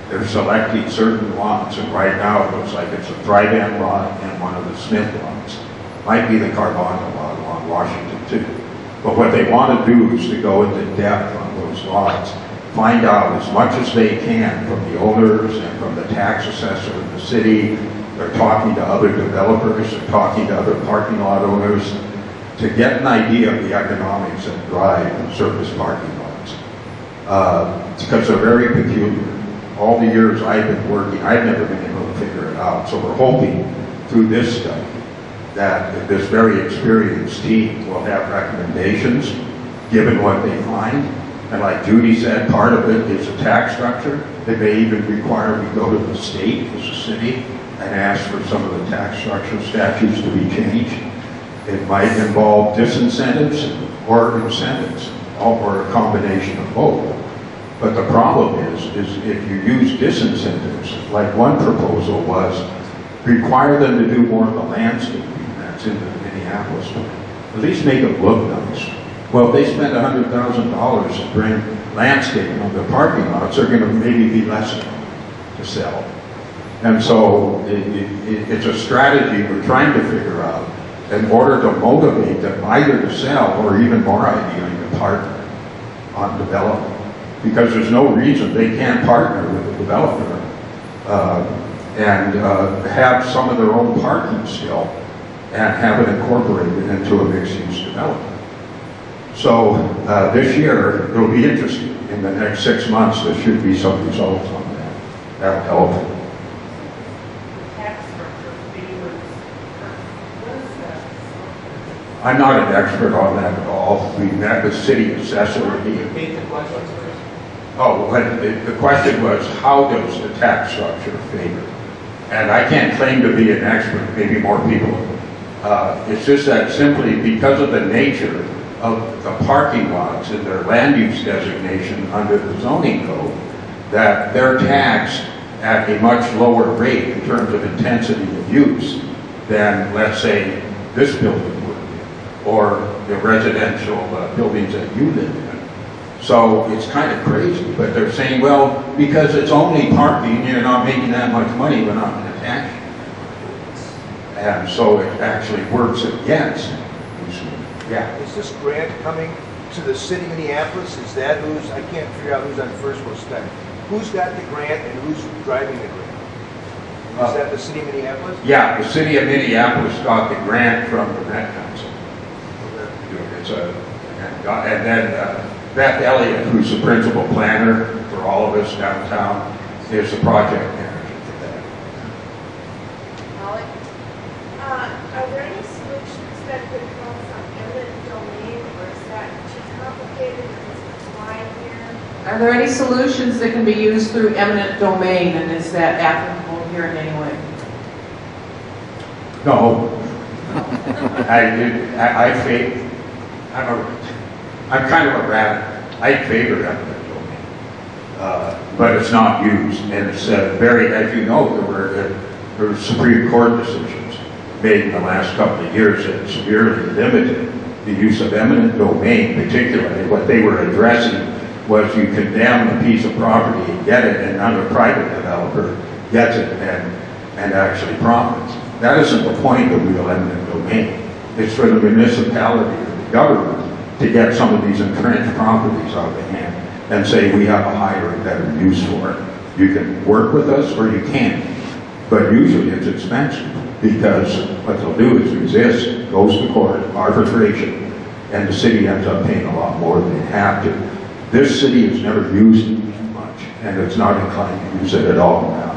They're selecting certain lots, and right now it looks like it's a Thrive-An lot and one of the Smith lots. Might be the Carvana lot along Washington too. But what they want to do is to go into depth on those lots, find out as much as they can from the owners and from the tax assessor in the city. They're talking to other developers, they're talking to other parking lot owners to get an idea of the economics that drive surface parking lots. Because they're very peculiar. All the years I've been working, I've never been able to figure it out. So we're hoping through this study that this very experienced team will have recommendations given what they find. And like Judy said, part of it is a tax structure. It may even require we go to the state as a city and ask for some of the tax structure statutes to be changed. It might involve disincentives or incentives, or a combination of both. But the problem is if you use disincentives, like one proposal was, require them to do more of the landscaping that's in the Minneapolis plan. At least make it look nice. Well, if they spend $100,000 to bring landscaping on the parking lots, they're going to maybe be less to sell. And so it's a strategy we're trying to figure out in order to motivate them either to sell or even more ideally to partner on development. Because there's no reason they can't partner with a developer and have some of their own parking still and have it incorporated into a mixed-use development. So this year, it'll be interesting. In the next 6 months, there should be some results on that. That'll help. I'm not an expert on that at all. We met with city assessor. Repeat the question, please. Oh, the question was, how does the tax structure favor? And I can't claim to be an expert, maybe more people. It's just that simply because of the nature of the parking lots and their land use designation under the zoning code, that they're taxed at a much lower rate in terms of intensity of use than, let's say, this building would be, or the residential buildings that you live in. So it's kind of crazy, but they're saying, well, because it's only parking, you're not making that much money, we're not going to tax you. And so it actually works against. Yeah. Is this grant coming to the city of Minneapolis? Is that who's, I can't figure out who's on first or second. Who's got the grant and who's driving the grant? Is that the city of Minneapolis? Yeah, the city of Minneapolis got the grant from the Met Council. It's and then Beth Elliot, who's the principal planner for all of us downtown, is the project manager for that. Molly? Are there any solutions that could come from eminent domain, or is that too complicated, or is it fine here? Are there any solutions that can be used through eminent domain, and is that applicable here in any way? No. I'm kind of a radical. I favor eminent domain, but it's not used, and it's very, as you know, there were Supreme Court decisions made in the last couple of years that severely limited the use of eminent domain. Particularly, what they were addressing was you condemn a piece of property and get it, and another private developer gets it and actually profits. That isn't the point of real eminent domain. It's for the municipality or the government to get some of these entrenched properties out of hand and say we have a higher and better use for it. You can work with us or you can't. But usually it's expensive because what they'll do is resist, goes to court, arbitration, and the city ends up paying a lot more than they have to. This city has never used it much, and it's not inclined to use it at all now.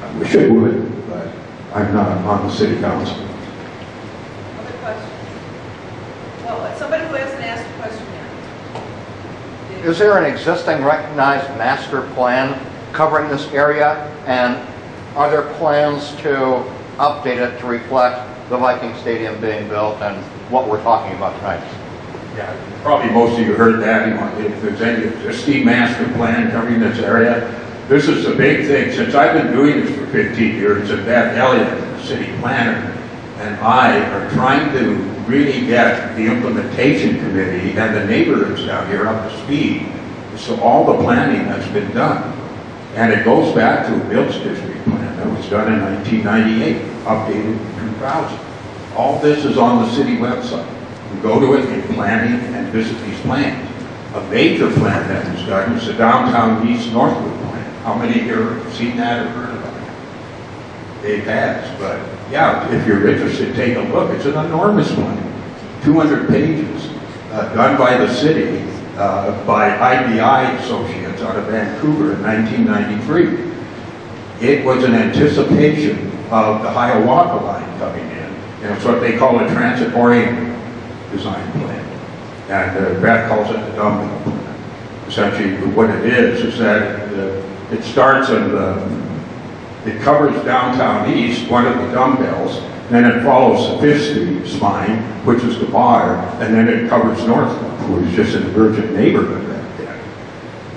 I wish it would, but I'm not on the city council. Other questions? Well, somebody who hasn't asked a question yet. Is there an existing recognized master plan covering this area, and are there plans to update it to reflect the Vikings Stadium being built and what we're talking about tonight? Yeah, probably most of you heard that. If there's any existing master plan covering this area, this is a big thing. Since I've been doing this for 15 years, and Beth Elliot, the city planner, and I are trying to really get the implementation committee and the neighborhoods down here up to speed. So all the planning that's been done, and it goes back to a Built District plan that was done in 1998, updated in 2000. All this is on the city website. We go to it in planning and visit these plans. A major plan that was done is the downtown East Northwood plan. How many here have seen that or heard about it? It has, but yeah, if you're interested, take a look. It's an enormous plan, 200 pages, done by the city, by IBI Associates out of Vancouver in 1993. It was an anticipation of the Hiawatha line coming in, and it's what they call a transit-oriented design plan. And Brad calls it the dumbbell plan. Essentially, what it is that it starts in it covers downtown east, one of the dumbbells, then it follows the 5th Street spine, which is the bar, and then it covers Northwood, which is just an emergent neighborhood back then.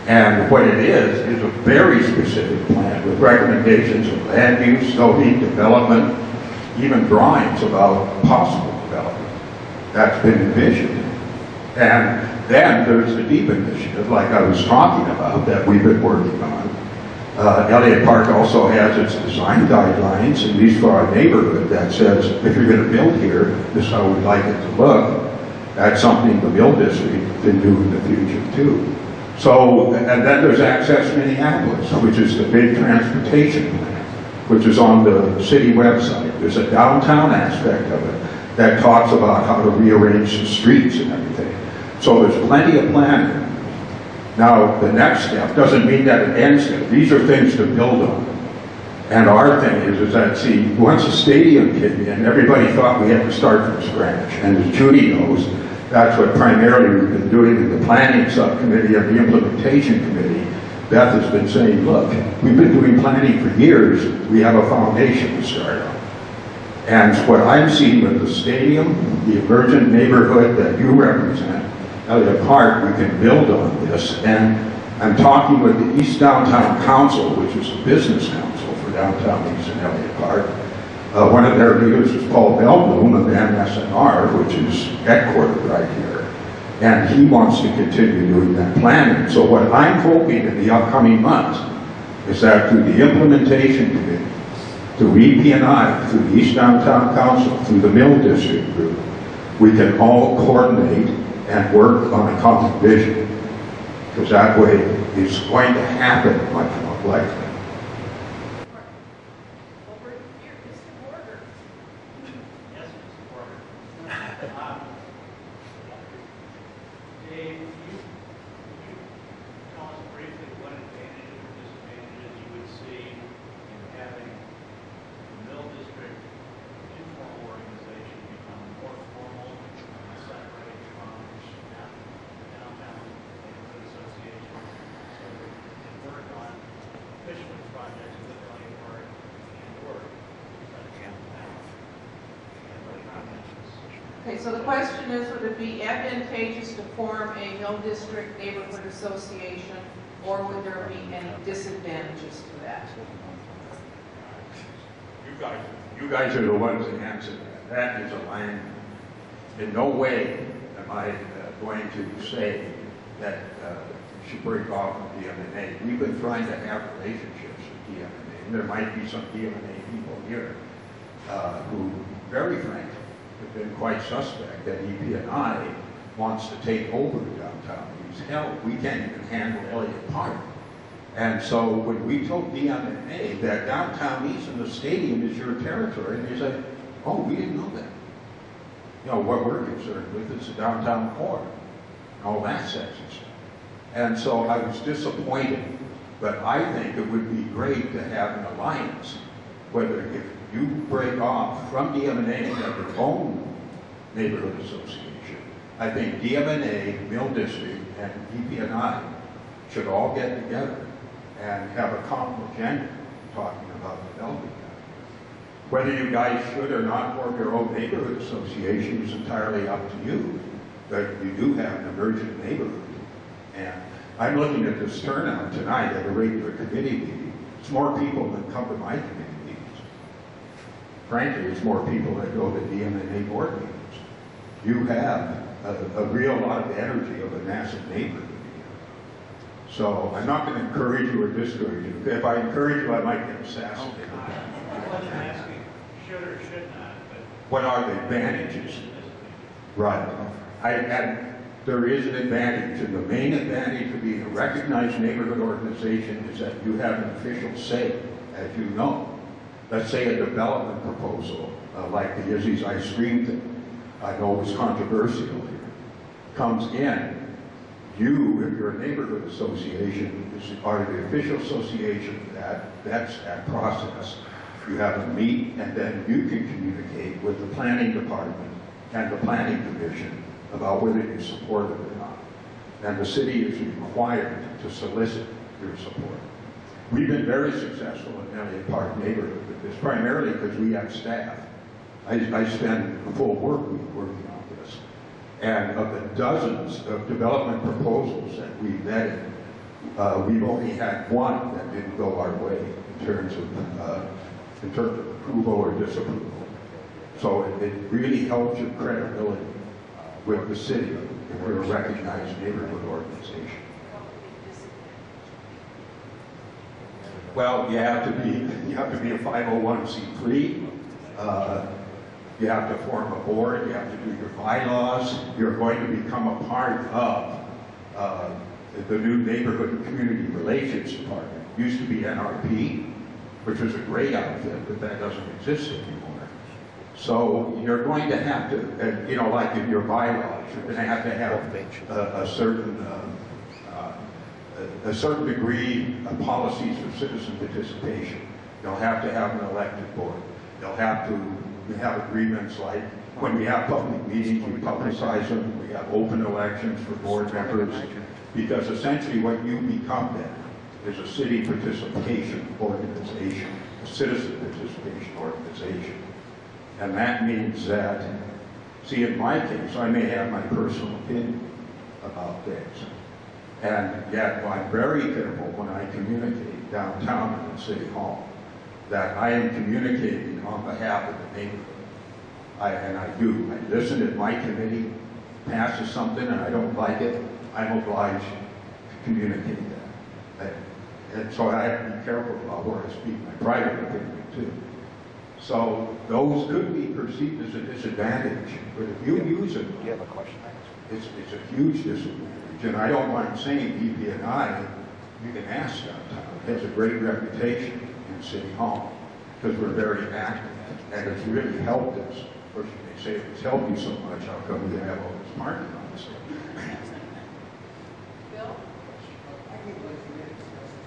And what it is a very specific plan with recommendations of land use, zoning, development, even drawings about possible development. That's been envisioned. And then there's the deep initiative, like I was talking about, that we've been working on. Elliot Park also has its design guidelines, at least for our neighborhood, that says if you're going to build here, this is how we'd like it to look. That's something the Mill District can do in the future too. So, and then there's Access Minneapolis, which is the big transportation plan, which is on the city website. There's a downtown aspect of it that talks about how to rearrange the streets and everything. So there's plenty of planning. Now, the next step doesn't mean that it ends there. These are things to build on. And our thing is that, see, once the stadium came in, everybody thought we had to start from scratch. And as Judy knows, that's what primarily we've been doing in the planning subcommittee and the implementation committee. Beth has been saying, look, we've been doing planning for years. We have a foundation to start on. And what I'm seeing with the stadium, the emergent neighborhood that you represent, Elliot Park, we can build on this. And I'm talking with the East Downtown Council, which is the business council for downtown East and Elliot Park. One of their leaders is Paul Bellbloom of MSNR, which is headquartered right here. And he wants to continue doing that planning. So what I'm hoping in the upcoming months is that through the implementation committee, through EPNI, through the East Downtown Council, through the Mill District group, we can all coordinate and work on a common vision, because that way it's going to happen much more likely. Over here, Mr. Borger. Yes, Mr. Porter. Dave, you tell us briefly what advantages or disadvantages you would see in having the Mill District informal organization become more formal and separate from downtown neighborhood association, so that we can work on official projects with Elliot Park and work. Okay, so the question is, would it be advantageous to form a Mill District Neighborhood Association, or would there be any disadvantages to that? You guys are the ones that answer that. That is a line. In no way am I going to say that you should break off from DMNA. We've been trying to have relationships with DMNA, and there might be some DMNA people here who, very frankly, have been quite suspect that EPNI wants to take over downtown East. Hell, we can't even handle Elliot Park. And so when we told DMNA that downtown East and the stadium is your territory, they said, oh, we didn't know that. You know, what we're concerned with is the downtown core, all that sexy stuff. And so I was disappointed, but I think it would be great to have an alliance, whether if you break off from DMNA and have your own neighborhood association. I think DMNA, Mill District, and EPNI should all get together and have a common agenda talking about developing that. Whether you guys should or not form your own neighborhood association is entirely up to you, but you do have an emergent neighborhood. And I'm looking at this turnout tonight at a regular committee meeting. It's more people than come to my committee meetings. Frankly, it's more people that go to DMNA board meetings. You have a real lot of energy of a massive neighborhood. So I'm not going to encourage you or discourage you. If I encourage you, I might get assassinated. I wasn't asking should or should not, but what are the advantages? Right. And there is an advantage, and the main advantage of being a recognized neighborhood organization is that you have an official say, as you know. Let's say a development proposal, like the Izzy's ice cream thing, I know was controversial here, comes in. You, if you're a neighborhood association, are the official association that's that process. You have to meet, and then you can communicate with the planning department and the planning commission about whether you support it or not. And the city is required to solicit your support. We've been very successful in Elliot Park neighborhood with this, primarily because we have staff. I spend a full work week working on this. And of the dozens of development proposals that we've vetted, we've only had one that didn't go our way in terms of approval or disapproval. So it really helps your credibility with the city if we're a recognized neighborhood organization. Well, you have to be a 501c3. You have to form a board. You have to do your bylaws. You're going to become a part of the new Neighborhood and Community Relations Department. It used to be NRP, which was a great outfit, but that doesn't exist anymore. So you're going to have to, you know, like in your bylaws, you're going to have a certain degree of policies of citizen participation. You'll have to have an elected board. You'll have to have agreements like when we have public meetings, we publicize them. We have open elections for board members, because essentially what you become then is a city participation organization, a citizen participation organization. And that means that, see, in my case, I may have my personal opinion about things. And yet I'm very careful when I communicate downtown in the City Hall that I am communicating on behalf of the neighborhood. And I do. I listen if my committee passes something and I don't like it, I'm obliged to communicate that. And so I have to be careful about where I speak my private opinion too. So those could be perceived as a disadvantage, but if you use it, Do you have a question? it's a huge disadvantage. And I don't mind saying EPNI, you can ask downtown, it has a great reputation in City Hall because we're very active and it's really helped us. Of course, you may say if it's helped you so much, how come we have all this parking on the street? Bill? I think what you had discussed is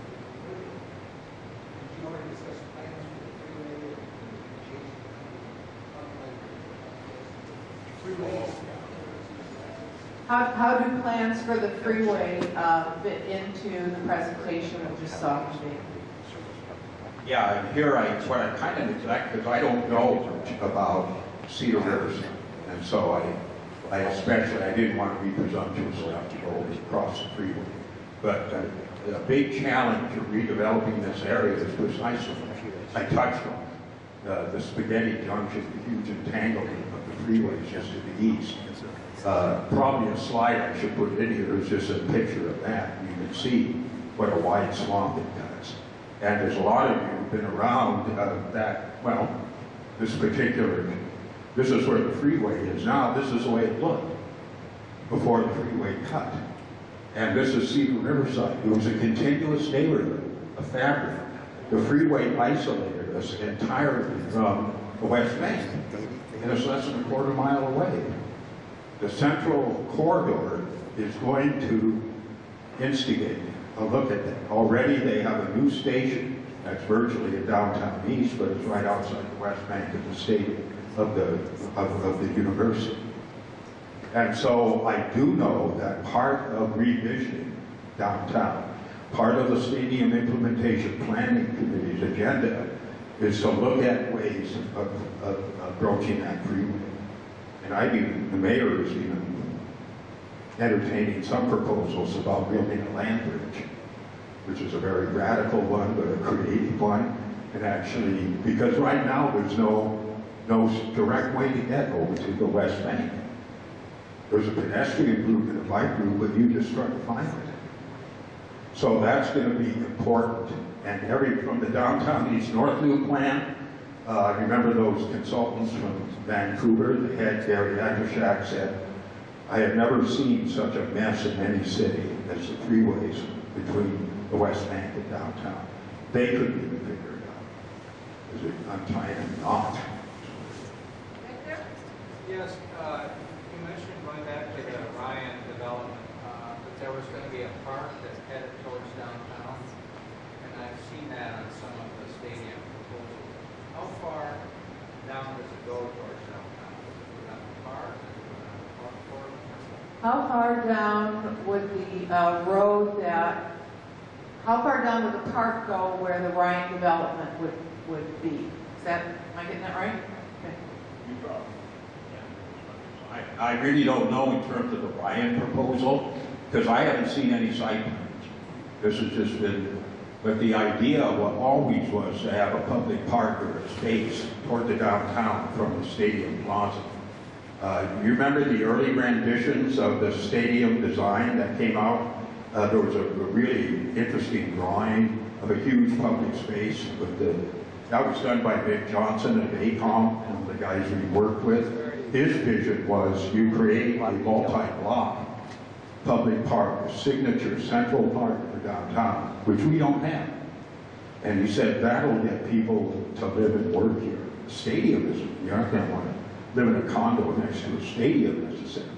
did you already discuss plans for the freeway and change How do plans for the freeway fit into the presentation we just saw today? Yeah, and here what I kind of neglect, because I don't know much about Cedar Rivers, and so I didn't want to be presumptuous enough to go across the freeway. But the big challenge of redeveloping this area is precisely, I touched on the spaghetti junction, the huge entanglement of the freeways just to the east. Probably a slide I should put in here is just a picture of that. You can see what a wide swamp it does. And there's a lot of you who've been around this is where the freeway is now. This is the way it looked before the freeway cut. And this is Cedar Riverside. It was a continuous neighborhood, a fabric. The freeway isolated us entirely from the West Bank. And it's less than a quarter mile away. The central corridor is going to instigate a look at that. Already they have a new station that's virtually in downtown east, but it's right outside the West Bank of the stadium of the university. And so I do know that part of revisioning downtown, part of the stadium implementation planning committee's agenda is to look at ways of approaching that freeway. And the mayor is even entertaining some proposals about building a land bridge, which is a very radical one, but a creative one. And actually, because right now there's no direct way to get over to the West Bank. There's a pedestrian route and a bike route, but you just try to find it. So that's going to be important. And from the downtown east north loop plan, Remember those consultants from Vancouver, the head Gary Agushak said, "I have never seen such a mess in any city as the freeways between the West Bank and downtown." They couldn't even figure it out. Is it untied and not? Victor? Yes, you mentioned going back to the Ryan development, that there was going to be a park that's headed towards downtown, and I've seen that on some of the stadium proposals. How far down does it go towards downtown? Does it go down the park? Does it go down the park corridor? How far down would the road that, how far down would the park go where the Ryan development would be? Is that, am I getting that right? Okay. I really don't know in terms of the Ryan proposal, because I haven't seen any site plans. This has just been, but the idea always was to have a public park or a space toward the downtown from the stadium plaza. You remember the early renditions of the stadium design that came out? There was a really interesting drawing of a huge public space with that was done by Vic Johnson at ACOM and the guys we worked with. His vision was you create a multi-block public park, a signature central park for downtown, which we don't have. And he said that'll get people to live and work here. The stadium isn't, you're not going to want to live in a condo next to a stadium necessarily.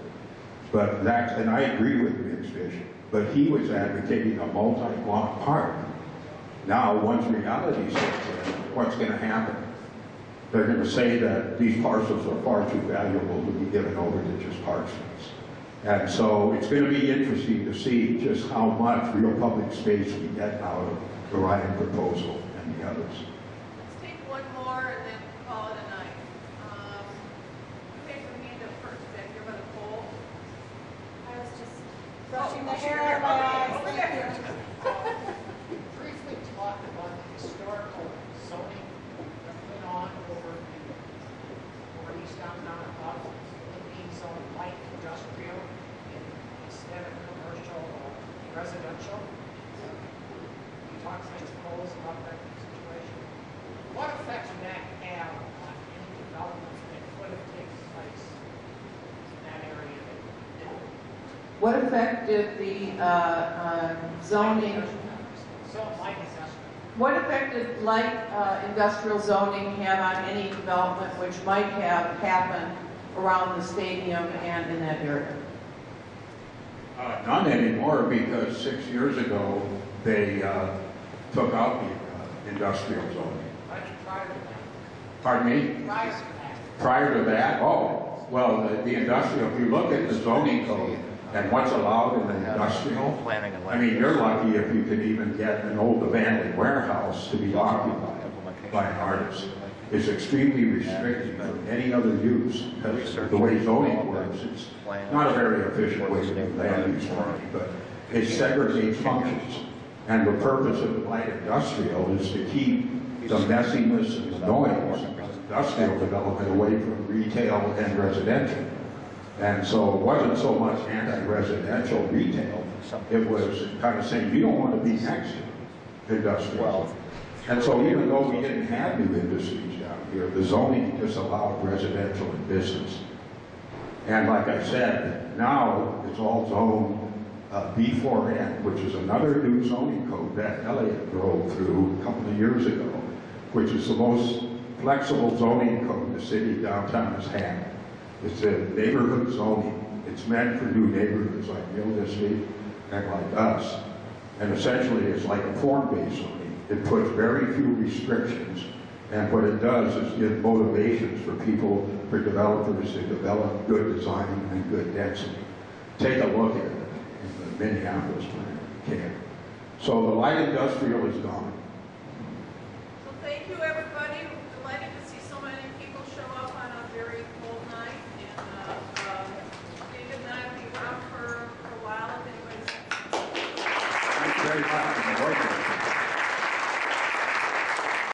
But that, and I agree with Vic's vision, but he was advocating a multi-block park. Now, once reality sets in, what's going to happen? They're going to say that these parcels are far too valuable to be given over to just parcels. And so it's going to be interesting to see just how much real public space we get out of the Ryan proposal and the others. Let's take one more and then call it a night. You raise your hand up first, back here by the pole. I was just brushing the hair out of my eyes. Thank you. Briefly talk about the historical zoning that went on over East Downtown about it being zoned light industrial instead of commercial or residential. You talked to Mr. Coles about that situation. What effect would that have on any developments that could have taken place in that area? What effect did the zoning, what effect did light industrial zoning have on any development which might have happened around the stadium and in that area? None anymore, because 6 years ago they took out the industrial zoning. Prior to that. Pardon me? Prior to that. Prior to that? Oh, well, the industrial, if you look at the zoning code and what's allowed in the industrial, I mean, you're lucky if you can even get an old abandoned warehouse to be occupied by an artist. It's extremely restricted from any other use. The way zoning works, it's not a very efficient way to do land use planning, but it segregates functions. And the purpose of the light industrial is to keep the messiness and the noise of industrial development away from retail and residential. And so it wasn't so much anti-residential retail, it was kind of saying you don't want to be next to industrial. And so even though we didn't have new industries down here, the zoning just allowed residential and business. And like I said, now it's all zoned B4N, which is another new zoning code that Elliot drove through a couple of years ago, which is the most flexible zoning code the city of downtown has had. It's a neighborhood zoning. It's meant for new neighborhoods like Mill District and like us. And essentially it's like a form-based zoning. It puts very few restrictions, and what it does is give motivations for people, for developers to develop good design and good density. Take a look at it in the Minneapolis plan, can. So the light industrial is gone. So thank you, everybody. We're delighted to see so many people show up on a very cold night. And David and I will be around for a while if anybody's. Thank you very much.